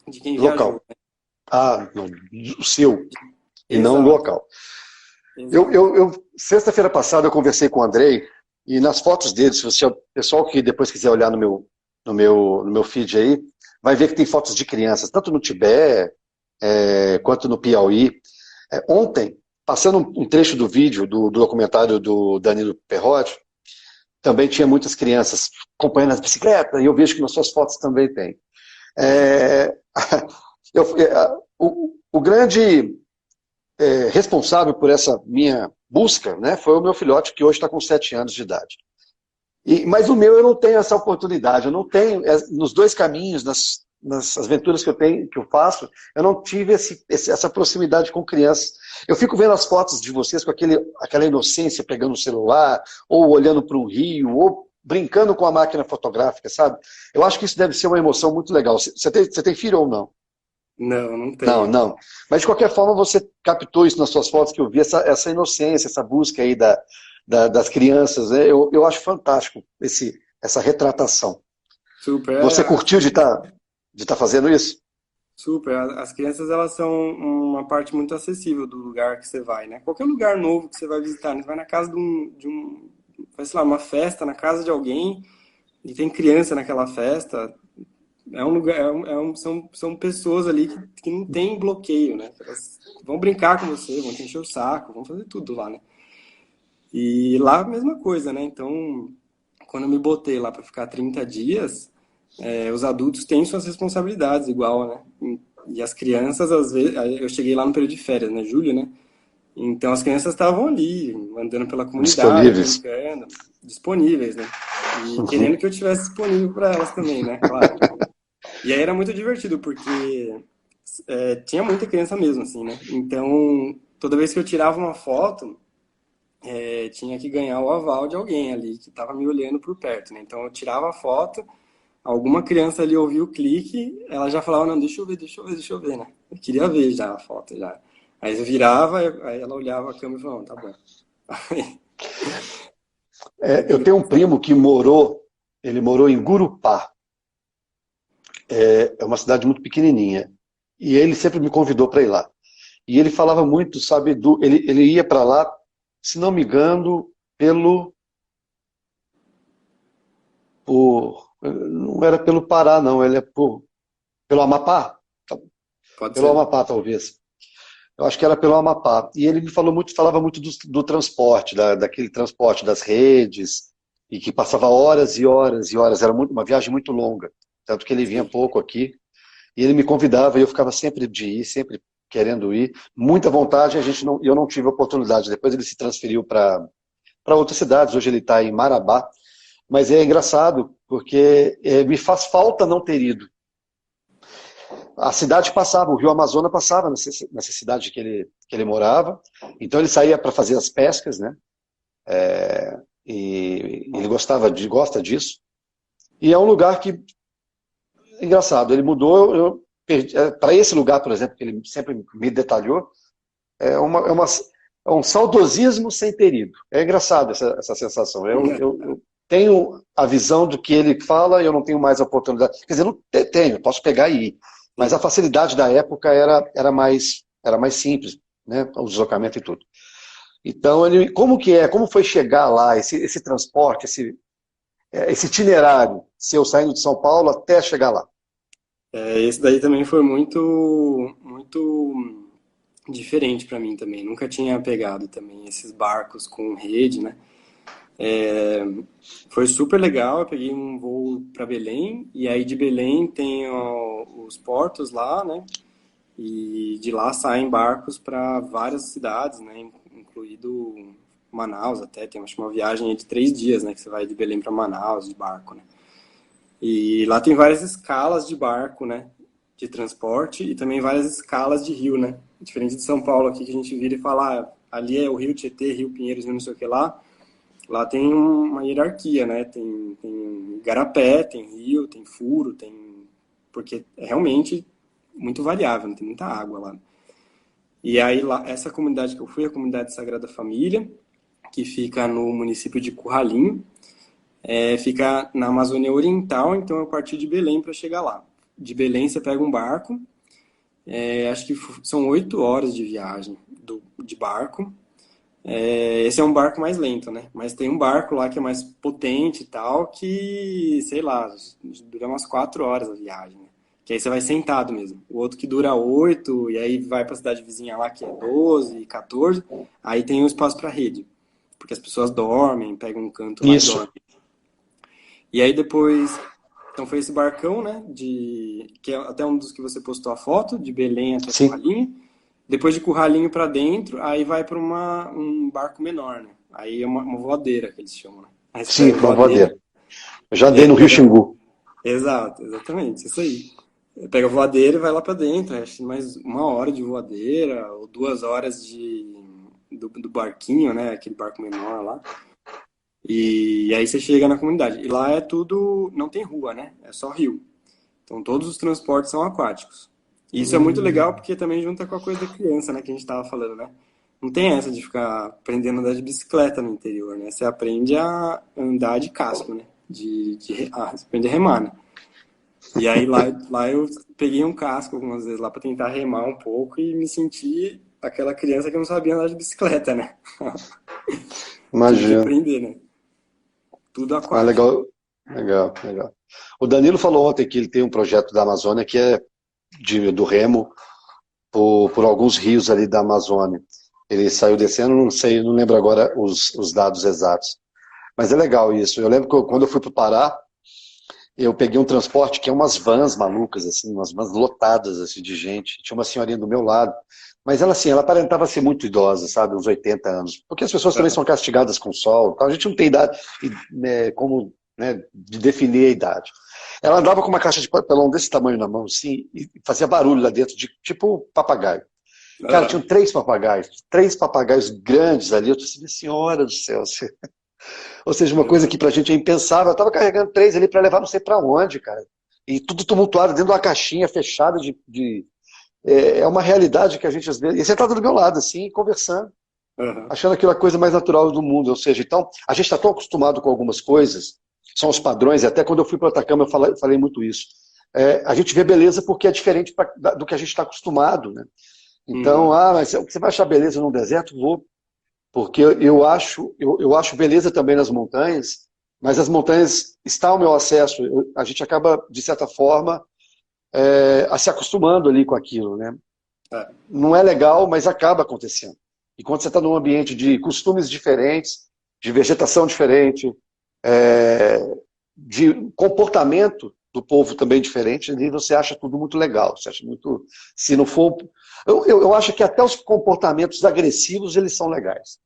de quem viajou, Local. né? Ah, não, o seu, e não Exato, local. exato. Sexta-feira passada eu conversei com o Andrei, e nas fotos dele, se você, o pessoal que depois quiser olhar no meu feed aí, vai ver que tem fotos de crianças, tanto no Tibete, quanto no Piauí. Ontem, passando um trecho do vídeo, do documentário do Danilo Perrotti, também tinha muitas crianças acompanhando as bicicletas, e eu vejo que nas suas fotos também tem. É, o grande responsável por essa minha busca, né, foi o meu filhote, que hoje está com 7 anos de idade. Mas o meu eu não tenho essa oportunidade, eu não tenho, nos dois caminhos, nas aventuras que eu faço, eu não tive essa proximidade com crianças. Eu fico vendo as fotos de vocês com aquela inocência, pegando o celular, ou olhando para um rio, ou brincando com a máquina fotográfica, sabe? Eu acho que isso deve ser uma emoção muito legal. Você tem filho ou não? Não, não Não, tenho. não. Mas de qualquer forma você captou isso nas suas fotos, que eu vi essa inocência, essa busca aí das crianças, né? Eu acho fantástico essa retratação. Super. Você curtiu de tá fazendo isso? Super. As crianças, elas são uma parte muito acessível do lugar que você vai, né? Qualquer lugar novo que você vai visitar, né? Você vai na casa vai, sei lá, uma festa na casa de alguém e tem criança naquela festa, é um lugar, são pessoas ali que não tem bloqueio, né? Elas vão brincar com você, vão te encher o saco, vão fazer tudo lá, né? E lá a mesma coisa, né? Então, quando eu me botei lá para ficar 30 dias, os adultos têm suas responsabilidades igual, né? E as crianças, às vezes, aí eu cheguei lá no período de férias, né? Julho, né? Então as crianças estavam ali, andando pela comunidade, Disponíveis. brincando, disponíveis, né? E querendo que eu tivesse disponível para elas também, né? Claro. E aí era muito divertido, porque tinha muita criança mesmo, assim, né? Então, toda vez que eu tirava uma foto, tinha que ganhar o aval de alguém ali que estava me olhando por perto, né? Então eu tirava a foto, alguma criança ali ouvia o clique, ela já falava, não, deixa eu ver, deixa eu ver, deixa eu ver, né? Eu queria ver já a foto, já. Aí eu virava, aí ela olhava a câmera e falava, não, tá bom. Eu Aquilo. tenho um primo que ele morou em Gurupá, é uma cidade muito pequenininha, e ele sempre me convidou para ir lá. E ele falava muito, sabe, ele ia para lá, se não me engano, não era pelo Pará, não, ele é pelo Amapá, Pode pelo ser. Amapá talvez. Eu acho que era pelo Amapá. E ele me falava muito do transporte, daquele transporte das redes, e que passava horas e horas e horas. Era uma viagem muito longa. Tanto que ele vinha Sim. pouco aqui. E ele me convidava e eu ficava sempre de ir, sempre querendo ir. Muita vontade, eu não tive oportunidade. Depois ele se transferiu para outras cidades. Hoje ele está em Marabá. Mas é engraçado, porque me faz falta não ter ido. A cidade passava, o rio Amazonas passava nessa cidade que ele morava, então ele saía para fazer as pescas, né? E ele gosta disso. E é um lugar que, engraçado, ele mudou, para esse lugar, por exemplo, que ele sempre me detalhou, é, uma, é, uma, é um saudosismo sem ter ido. É engraçado essa sensação. Eu tenho a visão do que ele fala e eu não tenho mais a oportunidade. Quer dizer, não tenho, posso pegar e ir. Mas a Sim. facilidade da época era mais simples, né? O deslocamento e tudo. Então, como foi chegar lá, esse transporte, esse itinerário, se eu saindo de São Paulo até chegar lá? Esse daí também foi muito diferente para mim também. Nunca tinha pegado também esses barcos com rede, né? É, Foi super legal. Eu peguei um voo para Belém e aí de Belém tem os portos lá, né? E de lá saem barcos para várias cidades, né? Incluído Manaus até. Tem acho, uma viagem de 3 dias, né? Que você vai de Belém para Manaus de barco, né? E lá tem várias escalas de barco, né? De transporte e também várias escalas de rio, né? Diferente de São Paulo aqui que a gente vira e fala, ali é o Rio Tietê, Rio Pinheiros, não sei o que lá. Lá tem uma hierarquia, né? Tem igarapé, tem rio, tem furo, tem. Porque é realmente muito variável, né? Tem muita água lá. E aí, lá, essa comunidade que eu fui, a comunidade Sagrada Família, que fica no município de Curralinho, fica na Amazônia Oriental, então eu parti de Belém para chegar lá. De Belém você pega um barco, acho que são 8 horas de viagem de barco. Esse é um barco mais lento, né? Mas tem um barco lá que é mais potente e tal, que, sei lá, dura umas 4 horas a viagem, né? Que aí você vai sentado mesmo. O outro que dura 8, e aí vai pra cidade vizinha lá que é 12, 14. Aí tem um espaço pra rede. Porque as pessoas dormem, pegam um canto lá e Isso. dormem. E aí depois. Então foi esse barcão, né? Que é até um dos que você postou a foto, de Belém até Sim, Curralinho. Depois de Curralinho para dentro, aí vai para um barco menor, né? Aí é uma voadeira que eles chamam, né? Aí você sim, pega a uma voadeira, voadeira. Eu já e andei aí no Rio pega. Xingu. Exato, exatamente, isso aí. Pega a voadeira e vai lá para dentro. Acho que mais 1 hora de voadeira, ou 2 horas do barquinho, né? Aquele barco menor lá. E aí você chega na comunidade. E lá é tudo. Não tem rua, né? É só rio. Então todos os transportes são aquáticos. E isso é muito legal porque também junta com a coisa da criança, né, que a gente estava falando, né? Não tem essa de ficar aprendendo a andar de bicicleta no interior, né? Você aprende a andar de casco, né? Você aprende a remar, né? E aí lá eu peguei um casco algumas vezes lá para tentar remar um pouco e me senti aquela criança que não sabia andar de bicicleta, né? Tive que Imagina. aprender, né? Tudo Ah, aquático. legal, legal, legal. O Danilo falou ontem que ele tem um projeto da Amazônia que é do remo por alguns rios ali da Amazônia. Ele saiu descendo, não sei, não lembro agora os dados exatos. Mas é legal isso. Eu lembro que quando eu fui para o Pará, eu peguei um transporte que é umas vans malucas, assim, umas vans lotadas assim, de gente. Tinha uma senhorinha do meu lado. Mas ela, assim, ela aparentava ser muito idosa, sabe? Uns 80 anos. Porque as pessoas também são castigadas com sol. Então a gente não tem idade, né, como, né, de definir a idade. Ela andava com uma caixa de papelão desse tamanho na mão, assim, e fazia barulho lá dentro, tipo papagaio. Cara, tinham três papagaios grandes ali. Eu disse, senhora do céu. Ou seja, uma coisa que pra gente é impensável. Eu estava carregando três ali para levar não sei para onde, cara. E tudo tumultuado dentro de uma caixinha fechada é uma realidade que a gente às vezes... E você está do meu lado, assim, conversando, achando aquilo a coisa mais natural do mundo. Ou seja, então, a gente está tão acostumado com algumas coisas, são os padrões, e até quando eu fui para o Atacama eu falei muito isso. A gente vê beleza porque é diferente do que a gente está acostumado, né? Então, mas você vai achar beleza num deserto? Vou. Porque eu acho beleza também nas montanhas, mas as montanhas estão ao meu acesso. A gente acaba, de certa forma, a se acostumando ali com aquilo, né? Não é legal, mas acaba acontecendo. E quando você está num ambiente de costumes diferentes, de vegetação diferente, de comportamento do povo também diferente, ali você acha tudo muito legal. Você acha muito... Se não for... Eu acho que até os comportamentos agressivos, eles são legais.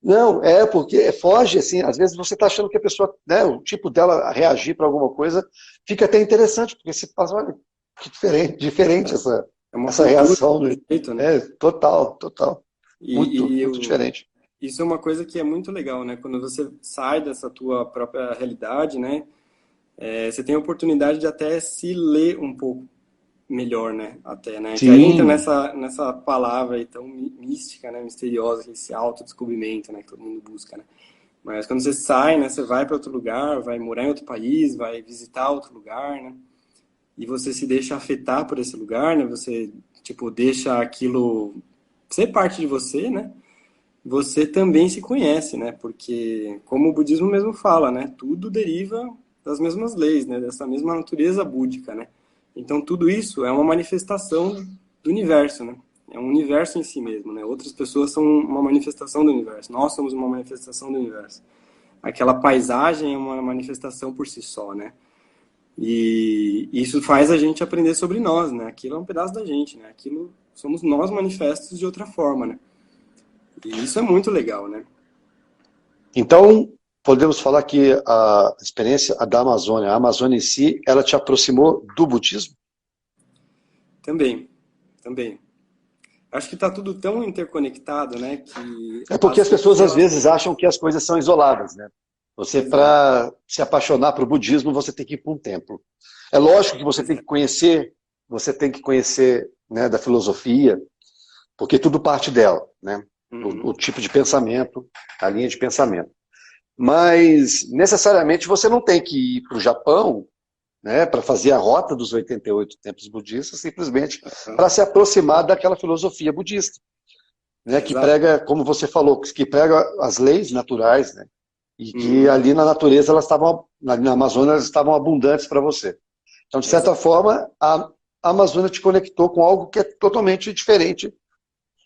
Não, porque foge, assim, às vezes você está achando que a pessoa, né, o tipo dela reagir para alguma coisa, fica até interessante, porque você passa, olha, que diferente essa reação. Né? Jeito, né? Total. Muito diferente. Isso é uma coisa que é muito legal, né? Quando você sai dessa tua própria realidade, né? Você tem a oportunidade de até se ler um pouco melhor, né? Até, né? Sim. Que aí entra nessa palavra aí tão mística, né? Misteriosa, esse autodescobrimento, né? Que todo mundo busca, né? Mas quando você sai, né? Você vai para outro lugar, vai morar em outro país, vai visitar outro lugar, né? E você se deixa afetar por esse lugar, né? Você, tipo, deixa aquilo ser parte de você, né? Você também se conhece, né? Porque, como o budismo mesmo fala, né? Tudo deriva das mesmas leis, né? Dessa mesma natureza búdica, né? Então, tudo isso é uma manifestação do universo, né? É um universo em si mesmo, né? Outras pessoas são uma manifestação do universo. Nós somos uma manifestação do universo. Aquela paisagem é uma manifestação por si só, né? E isso faz a gente aprender sobre nós, né? Aquilo é um pedaço da gente, né? Aquilo somos nós manifestos de outra forma, né? E isso é muito legal, né? Então, podemos falar que a experiência da Amazônia, a Amazônia em si, ela te aproximou do budismo? Também. Acho que está tudo tão interconectado, né? Que porque as pessoas às vezes acham que as coisas são isoladas, né? Você, para se apaixonar por budismo, você tem que ir para um templo. É lógico que você tem que conhecer, né, da filosofia, porque tudo parte dela, né? O tipo de pensamento, a linha de pensamento. Mas, necessariamente, você não tem que ir para o Japão, né, para fazer a rota dos 88 templos budistas, simplesmente para se aproximar daquela filosofia budista, né, que prega, como você falou, que prega as leis naturais, né, e que ali na natureza, na Amazônia, elas estavam abundantes para você. Então, de certa forma, a Amazônia te conectou com algo que é totalmente diferente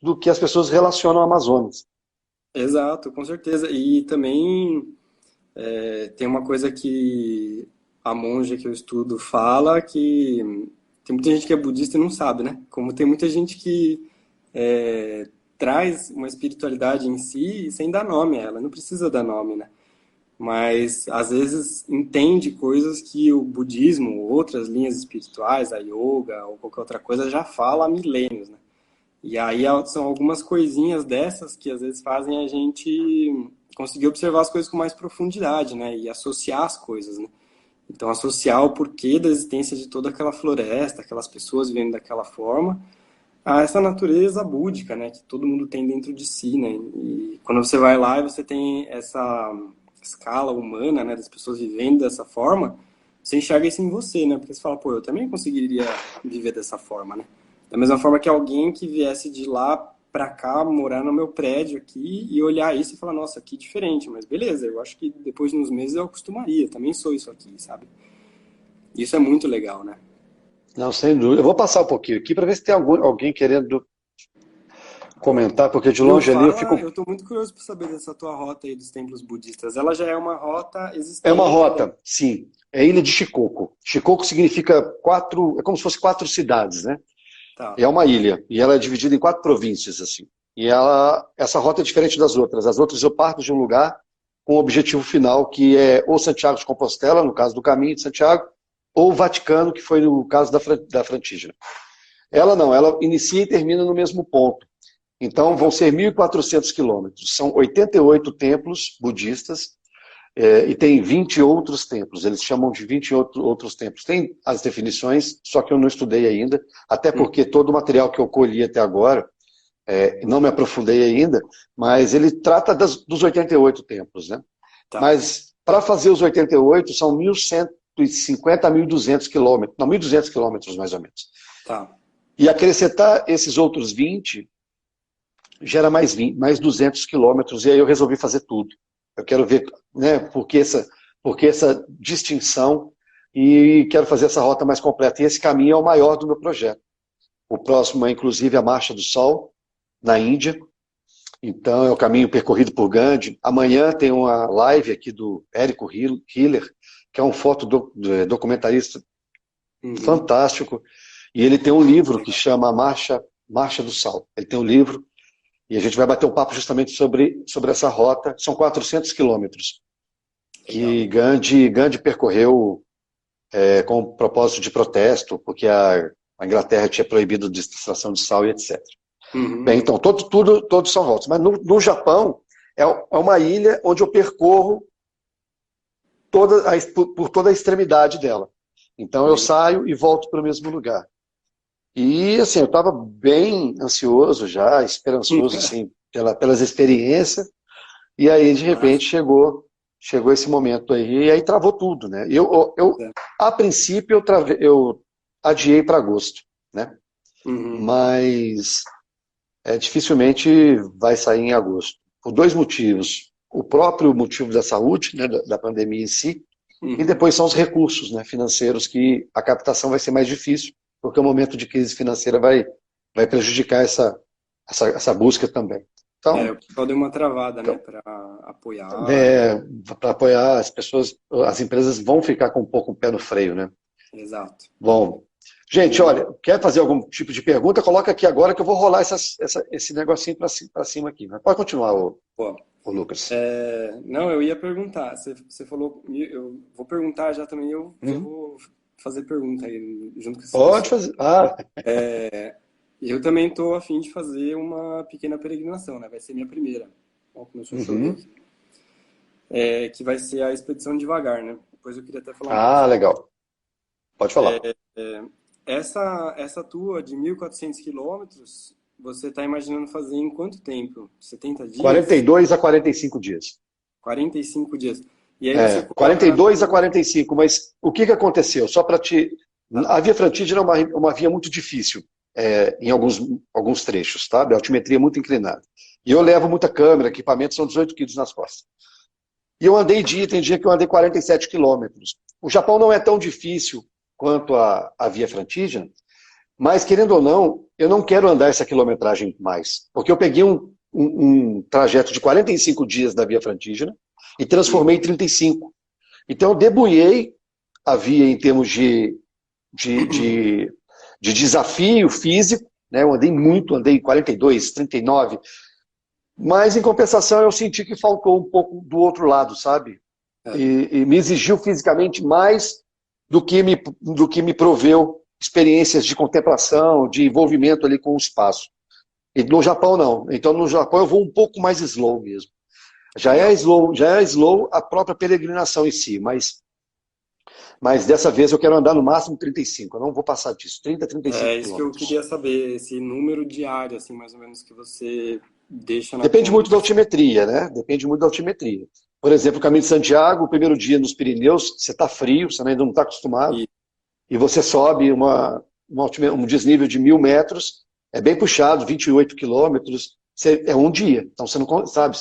do que as pessoas relacionam ao Amazonas. Exato, com certeza. E também tem uma coisa que a monja que eu estudo fala, que tem muita gente que é budista e não sabe, né? Como tem muita gente que traz uma espiritualidade em si sem dar nome a ela, não precisa dar nome, né? Mas às vezes entende coisas que o budismo, outras linhas espirituais, a yoga ou qualquer outra coisa já fala há milênios, né? E aí são algumas coisinhas dessas que às vezes fazem a gente conseguir observar as coisas com mais profundidade, né? E associar as coisas, né? Então, associar o porquê da existência de toda aquela floresta, aquelas pessoas vivendo daquela forma, a essa natureza búdica, né? Que todo mundo tem dentro de si, né? E quando você vai lá e você tem essa escala humana, né? Das pessoas vivendo dessa forma, você enxerga isso em você, né? Porque você fala, eu também conseguiria viver dessa forma, né? Da mesma forma que alguém que viesse de lá para cá, morar no meu prédio aqui e olhar isso e falar, nossa, que diferente, mas beleza, eu acho que depois de uns meses eu acostumaria, também sou isso aqui, sabe? Isso é muito legal, né? Não, sem dúvida. Eu vou passar um pouquinho aqui para ver se tem alguém querendo Pode. comentar, porque de Meu, longe ali eu fala, fico. eu tô muito curioso para saber dessa tua rota aí dos templos budistas. Ela já é uma rota É uma existente? rota, sim. É a ilha de Shikoku. Shikoku significa quatro, é como se fosse quatro cidades, né? Tá. É uma ilha e ela é dividida em quatro províncias, assim. E essa rota é diferente das outras. As outras eu parto de um lugar com o objetivo final, que é ou Santiago de Compostela, no caso do Caminho de Santiago, ou o Vaticano, que foi no caso da Frantígena. Ela não, ela inicia e termina no mesmo ponto. Então vão Legal. ser 1.400 quilômetros. São 88 templos budistas e tem 20 outros templos. Eles chamam de 20 outros templos. Tem as definições, só que eu não estudei ainda, até Hum, porque todo o material que eu colhi até agora, não me aprofundei ainda, mas ele trata dos 88 templos, né? tá, Mas para fazer os 88 são 1.150 a 1.200 quilômetros, não, 1.200 quilômetros mais ou menos. tá. E acrescentar esses outros 20 gera mais 200 quilômetros, e aí eu resolvi fazer tudo. Eu quero ver, né, por que essa distinção, e quero fazer essa rota mais completa. E esse caminho é o maior do meu projeto. O próximo é, inclusive, a Marcha do Sol, na Índia. Então, é o caminho percorrido por Gandhi. Amanhã tem uma live aqui do Érico Hiller, que é um fotodocumentarista Uhum. fantástico, e ele tem um livro que Legal. chama Marcha do Sol. Ele tem um livro. E a gente vai bater um papo justamente sobre essa rota. São 400 quilômetros Legal. que Gandhi percorreu com o propósito de protesto, porque a Inglaterra tinha proibido a extração de sal e etc. Bem, Uhum. então, todos são rotas. Mas no Japão, é uma ilha onde eu percorro por toda a extremidade dela. Então, eu Legal. saio e volto para o mesmo lugar. E, assim, eu estava bem ansioso já, esperançoso, assim, pelas experiências. E aí, de Mas, repente, chegou esse momento aí, e aí travou tudo, né? é. A princípio, eu adiei para agosto, né? Uhum. Mas dificilmente vai sair em agosto. Por dois motivos. O próprio motivo da saúde, né, da pandemia em si, e Uhum. depois são os recursos, né, financeiros, que a captação vai ser mais difícil, porque o momento de crise financeira vai prejudicar essa busca também. É, Então, o pessoal deu uma travada, né, então para apoiar. para apoiar as pessoas, as empresas vão ficar com um pouco o pé no freio, né? Exato. Bom, gente, Legal. olha, quer fazer algum tipo de pergunta? Coloca aqui agora que eu vou rolar esse negocinho para cima aqui. Mas pode continuar, Pô, ô Lucas. não, eu ia perguntar. Você falou, eu vou perguntar já também, eu já Uhum. vou fazer pergunta aí junto com esse Pode pessoal. fazer. Ah, Eu também estou a fim de fazer uma pequena peregrinação, né? Vai ser minha primeira. Ó, começou a chover uhum. aqui. Que vai ser a Expedição Devagar, né? Depois eu queria até falar um pouco Ah, sobre legal. Pode falar. essa tua de 1.400 quilômetros. Você está imaginando fazer em quanto tempo? 70 dias? 42 a 45 dias. 45 dias. E aí você coloca na 42 a balança. 45, mas o que aconteceu? Só para te. Tá. A via Frantígena é uma via muito difícil em alguns trechos, tá? A altimetria é muito inclinada. E eu Tá. levo muita câmera, equipamento, são 18 quilos nas costas. E eu andei tem dia que eu andei 47 quilômetros. O Japão não é tão difícil quanto a via Frantígena, mas, querendo ou não, eu não quero andar essa quilometragem mais. Porque eu peguei um trajeto de 45 dias da via Frantígena e Hum. transformei em 35. Então, eu debulhei a via em termos de, de, de desafio físico, né? Eu andei muito, andei 42, 39, mas em compensação eu senti que faltou um pouco do outro lado, sabe? É. E me exigiu fisicamente mais do que me proveu experiências de contemplação, de envolvimento ali com o espaço. E no Japão não. Então no Japão eu vou um pouco mais slow mesmo. Legal. Já é slow a própria peregrinação em si, mas dessa vez eu quero andar no máximo 35. Eu não vou passar disso. 30, 35 É isso que eu quilômetros. queria saber, esse número diário, assim, mais ou menos, que você deixa na Depende conta. muito da altimetria, né? Depende muito da altimetria. Por exemplo, o caminho de Santiago, o primeiro dia nos Pirineus, você está frio, você ainda não está acostumado, E, e você sobe um desnível de 1.000 metros, é bem puxado, 28 quilômetros, é um dia. Então você não sabe,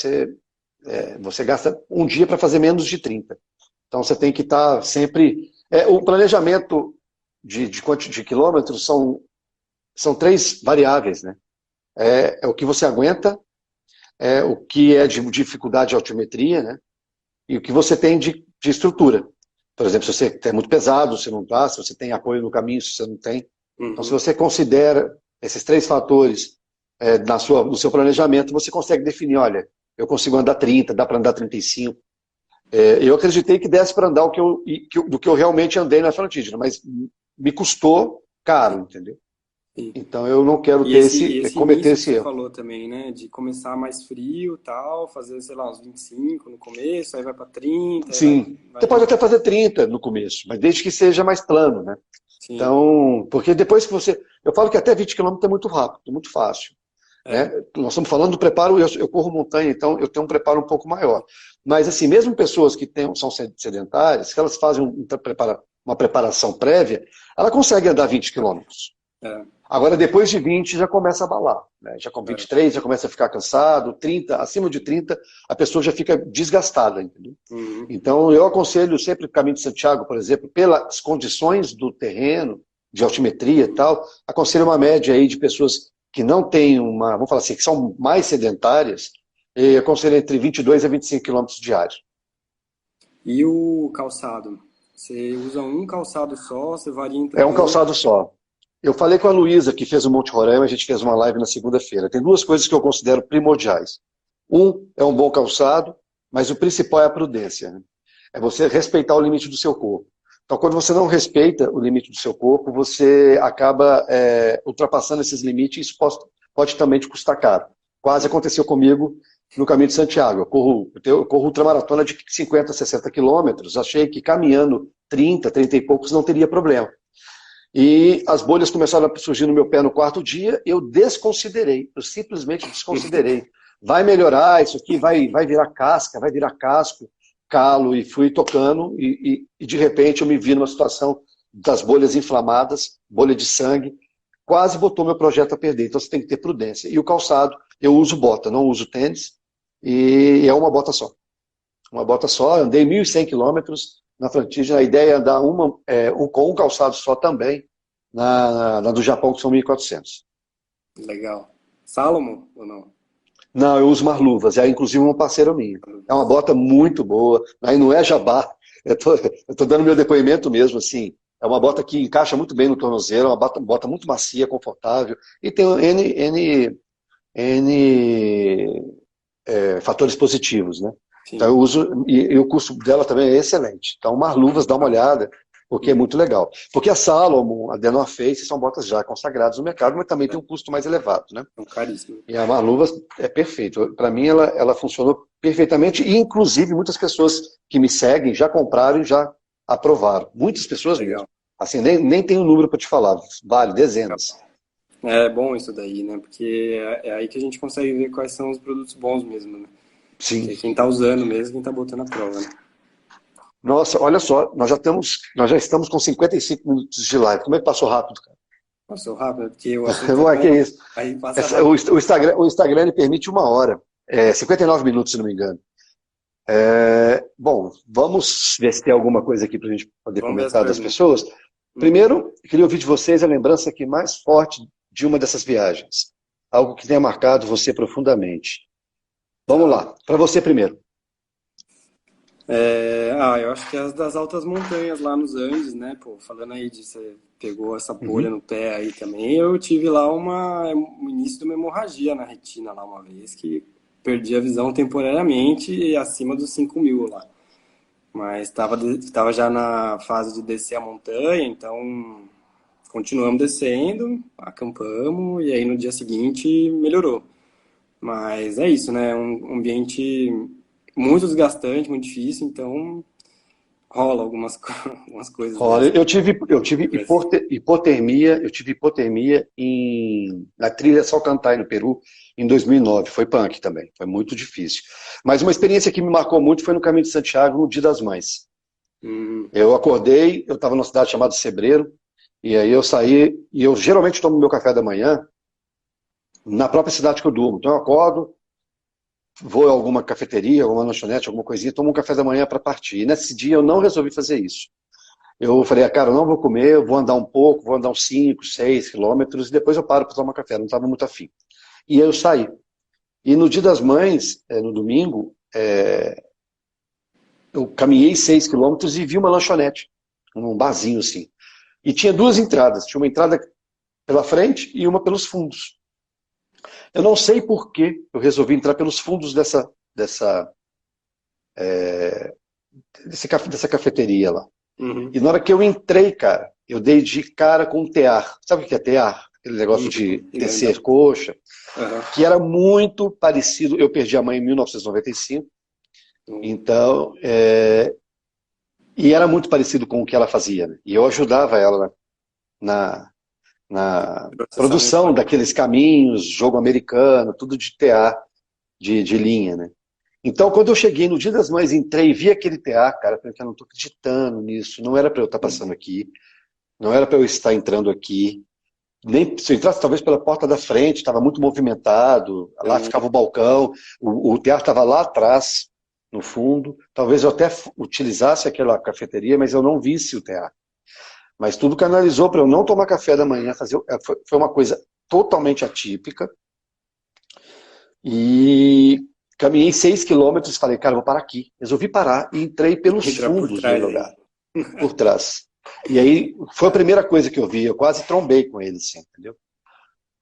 você gasta um dia para fazer menos de 30. Então você tem que estar sempre. O planejamento de quilômetros são três variáveis, né? É o que você aguenta, o que é de dificuldade de altimetria, né? E o que você tem de estrutura. Por exemplo, se você é muito pesado, se não está, se você tem apoio no caminho, se você não tem. Então, se você considera esses três fatores no seu planejamento, você consegue definir, olha, eu consigo andar 30, dá para andar 35. Eu acreditei que desse para andar do que eu realmente andei na Frontigena, mas me custou caro, entendeu? Sim. Então eu não quero cometer esse você erro. falou também, né? De começar mais frio, tal, fazer, sei lá, uns 25 no começo, aí vai para 30, aí Sim, você pode até fazer 30 no começo, mas desde que seja mais plano, né? Sim. Então, porque depois que você... Eu falo que até 20 quilômetros é muito rápido, é muito fácil. Né? Nós estamos falando do preparo, eu corro montanha, então eu tenho um preparo um pouco maior. Mas assim, mesmo pessoas que são sedentárias, que elas fazem uma preparação prévia, ela consegue andar 20 quilômetros. Agora, depois de 20, já começa a abalar. Né? Já com 23, já começa a ficar cansado. 30, acima de 30, a pessoa já fica desgastada. Entendeu? Então, eu aconselho sempre o Caminho de Santiago, por exemplo, pelas condições do terreno, de altimetria e tal, aconselho uma média aí de pessoas que não têm vamos falar assim, que são mais sedentárias, eu aconselho entre 22 a 25 quilômetros diários. E o calçado? Você usa um calçado só, você varia entre É um calçado só. Eu falei com a Luísa, que fez o Monte Roraima, a gente fez uma live na segunda-feira. Tem duas coisas que eu considero primordiais. É um bom calçado, mas o principal é a prudência. Né? É você respeitar o limite do seu corpo. Então, quando você não respeita o limite do seu corpo, você acaba ultrapassando esses limites e isso pode também te custar caro. Quase aconteceu comigo no Caminho de Santiago. Eu corro ultramaratona de 50, 60 quilômetros. Achei que caminhando 30 e poucos não teria problema. E as bolhas começaram a surgir no meu pé no quarto dia, eu simplesmente desconsiderei. Vai melhorar, isso aqui vai virar casca, vai virar casco, calo, e fui tocando, e de repente eu me vi numa situação das bolhas inflamadas, bolha de sangue, quase botou meu projeto a perder. Então você tem que ter prudência. E o calçado, eu uso bota, não uso tênis, e é uma bota só. Uma bota só, andei 1.100 quilômetros na Frontigena. A ideia é andar com um calçado só também, na do Japão, que são 1.400. Legal. Salomon ou não? Não, eu uso Marluvas, é inclusive uma parceira minha. É uma bota muito boa, aí não é jabá, eu tô dando meu depoimento mesmo, assim. É uma bota que encaixa muito bem no tornozelo, é uma bota muito macia, confortável, e tem fatores positivos, né? Sim. Então eu uso, e o custo dela também é excelente. Então Marluvas, dá uma olhada, porque é muito legal. Porque a Salomon, a The North Face são botas já consagradas no mercado, mas também tem um custo mais elevado, né? É caríssimo. E a Marluvas é perfeito. Para mim ela funcionou perfeitamente, e inclusive muitas pessoas que me seguem já compraram e já aprovaram. Muitas pessoas mesmo. Assim, nem tenho um número para te falar, vale, dezenas. É bom isso daí, né? Porque é aí que a gente consegue ver quais são os produtos bons mesmo, né? Sim. Porque quem tá usando mesmo, quem tá botando a prova, né? Nossa, olha só, nós já estamos com 55 minutos de live. Como é que passou rápido, cara? Passou rápido, porque o assunto não é que é isso. Aí passa rápido. O Instagram ele permite 1 hora. 59 minutos, se não me engano. Bom, vamos ver se tem alguma coisa aqui para a gente poder comentar das pessoas. Primeiro, eu queria ouvir de vocês a lembrança aqui mais forte de uma dessas viagens. Algo que tenha marcado você profundamente. Vamos lá, para você primeiro. Eu acho que é as das altas montanhas lá nos Andes, né? Pô, falando aí de você pegou essa bolha no pé aí também, eu tive lá o início de uma hemorragia na retina lá uma vez, que perdi a visão temporariamente acima dos 5.000 lá. Mas estava já na fase de descer a montanha, então continuamos descendo, acampamos, e aí no dia seguinte melhorou. Mas é isso, né? Um ambiente muito desgastante, muito difícil, então rola algumas coisas. Rola. Eu tive hipotermia, na trilha Salcantay, no Peru, em 2009. Foi punk também, foi muito difícil. Mas uma experiência que me marcou muito foi no Caminho de Santiago, no Dia das Mães. Eu acordei, eu estava numa cidade chamada Sebreiro, e aí eu saí, e eu geralmente tomo meu café da manhã na própria cidade que eu durmo. Então eu acordo, vou a alguma cafeteria, alguma lanchonete, alguma coisinha, tomo um café da manhã para partir. E nesse dia eu não resolvi fazer isso. Eu falei, cara, eu não vou comer, eu vou andar um pouco, vou andar uns 5, 6 quilômetros e depois eu paro para tomar café. Não estava muito afim. E aí eu saí. E no Dia das Mães, no domingo, eu caminhei 6 quilômetros e vi uma lanchonete, um barzinho assim. E tinha duas entradas. Tinha uma entrada pela frente e uma pelos fundos. Eu não sei por que eu resolvi entrar pelos fundos dessa cafeteria lá. Uhum. E na hora que eu entrei, cara, eu dei de cara com um tear. Sabe o que é tear? Aquele negócio de tecer coxa. Uhum. Que era muito parecido. Eu perdi a mãe em 1995. Então, e era muito parecido com o que ela fazia. Né? E eu ajudava ela na produção daqueles caminhos, jogo americano, tudo de tear, de linha, né? Então, quando eu cheguei no Dia das Mães, entrei e vi aquele tear, cara, eu falei, eu não estou acreditando nisso, não era para eu estar passando aqui, não era para eu estar entrando aqui, nem se eu entrasse talvez pela porta da frente, estava muito movimentado, lá ficava o balcão, o tear estava lá atrás, no fundo, talvez eu até utilizasse aquela cafeteria, mas eu não visse o tear. Mas tudo canalizou para eu não tomar café da manhã, foi uma coisa totalmente atípica. E caminhei 6 quilômetros e falei, cara, eu vou parar aqui. Resolvi parar e entrei pelos fundos do lugar, por trás. E aí foi a primeira coisa que eu vi, eu quase trombei com ele, assim, entendeu?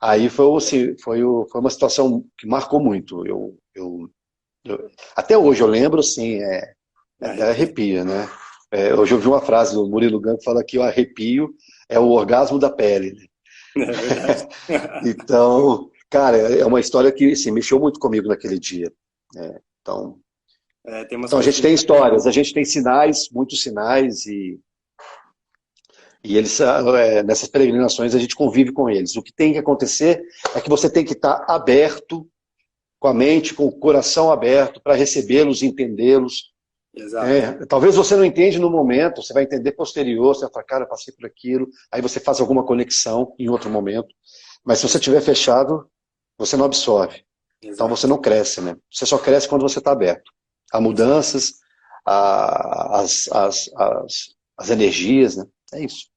Aí foi uma situação que marcou muito. Até hoje eu lembro, assim, até arrepia, né? Hoje eu vi uma frase do Murilo Gun que fala que o arrepio é o orgasmo da pele. Né? É verdade. Então, cara, é uma história que assim, mexeu muito comigo naquele dia. Então a gente tem histórias, a gente tem sinais, muitos sinais, e eles, nessas peregrinações a gente convive com eles. O que tem que acontecer é que você tem que estar aberto, com a mente, com o coração aberto, para recebê-los, entendê-los. Exato. Talvez você não entende no momento, você vai entender posterior, você vai falar, cara, eu passei por aquilo, aí você faz alguma conexão em outro momento, mas se você estiver fechado, você não absorve. Exato. Então você não cresce, né? Você só cresce quando você está aberto. Há mudanças, as energias, né? É isso.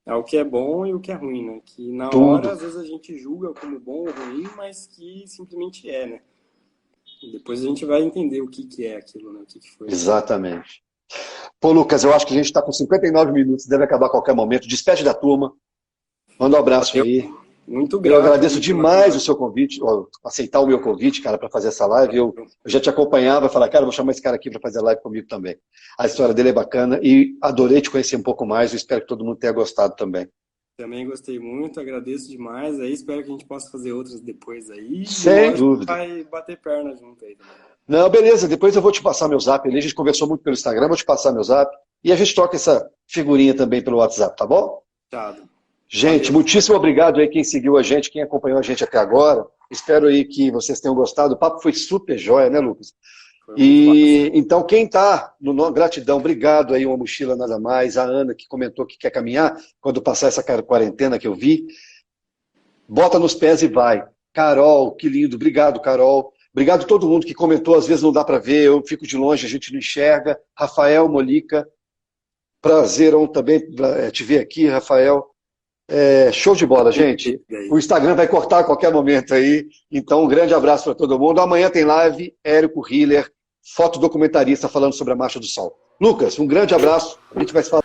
É o que é bom e o que é ruim, né? Que na hora, às vezes, a gente julga como bom ou ruim, mas que simplesmente é, né? E depois a gente vai entender o que é aquilo, né? O que foi. Exatamente. Pô, Lucas, eu acho que a gente está com 59 minutos, deve acabar a qualquer momento. Despede da turma, manda um abraço aí. Muito grato. Eu agradeço demais o seu convite, aceitar o meu convite, cara, para fazer essa live. Eu já te acompanhava e falei, cara, vou chamar esse cara aqui para fazer live comigo também. A história dele é bacana e adorei te conhecer um pouco mais. Eu espero que todo mundo tenha gostado também. Também gostei muito, agradeço demais. Aí espero que a gente possa fazer outras depois aí. Sem dúvida. Vai bater perna junto aí também. Não, beleza, depois eu vou te passar meu zap ali. A gente conversou muito pelo Instagram, vou te passar meu zap. E a gente toca essa figurinha também pelo WhatsApp, tá bom? Tchau. Gente, valeu. Muitíssimo obrigado aí quem seguiu a gente, quem acompanhou a gente até agora. Espero aí que vocês tenham gostado. O papo foi super jóia, né, Lucas? E então quem está no gratidão, obrigado aí, uma mochila nada mais. A Ana que comentou que quer caminhar quando passar essa quarentena que eu vi. Bota nos pés e vai. Carol, que lindo. Obrigado, Carol. Obrigado a todo mundo que comentou. Às vezes não dá para ver, eu fico de longe, a gente não enxerga. Rafael Molica, prazerão também te ver aqui, Rafael. Show de bola, gente. O Instagram vai cortar a qualquer momento aí. Então, um grande abraço para todo mundo. Amanhã tem live, Érico Hiller, fotodocumentarista falando sobre a Marcha do Sol. Lucas, um grande abraço. A gente vai se falar.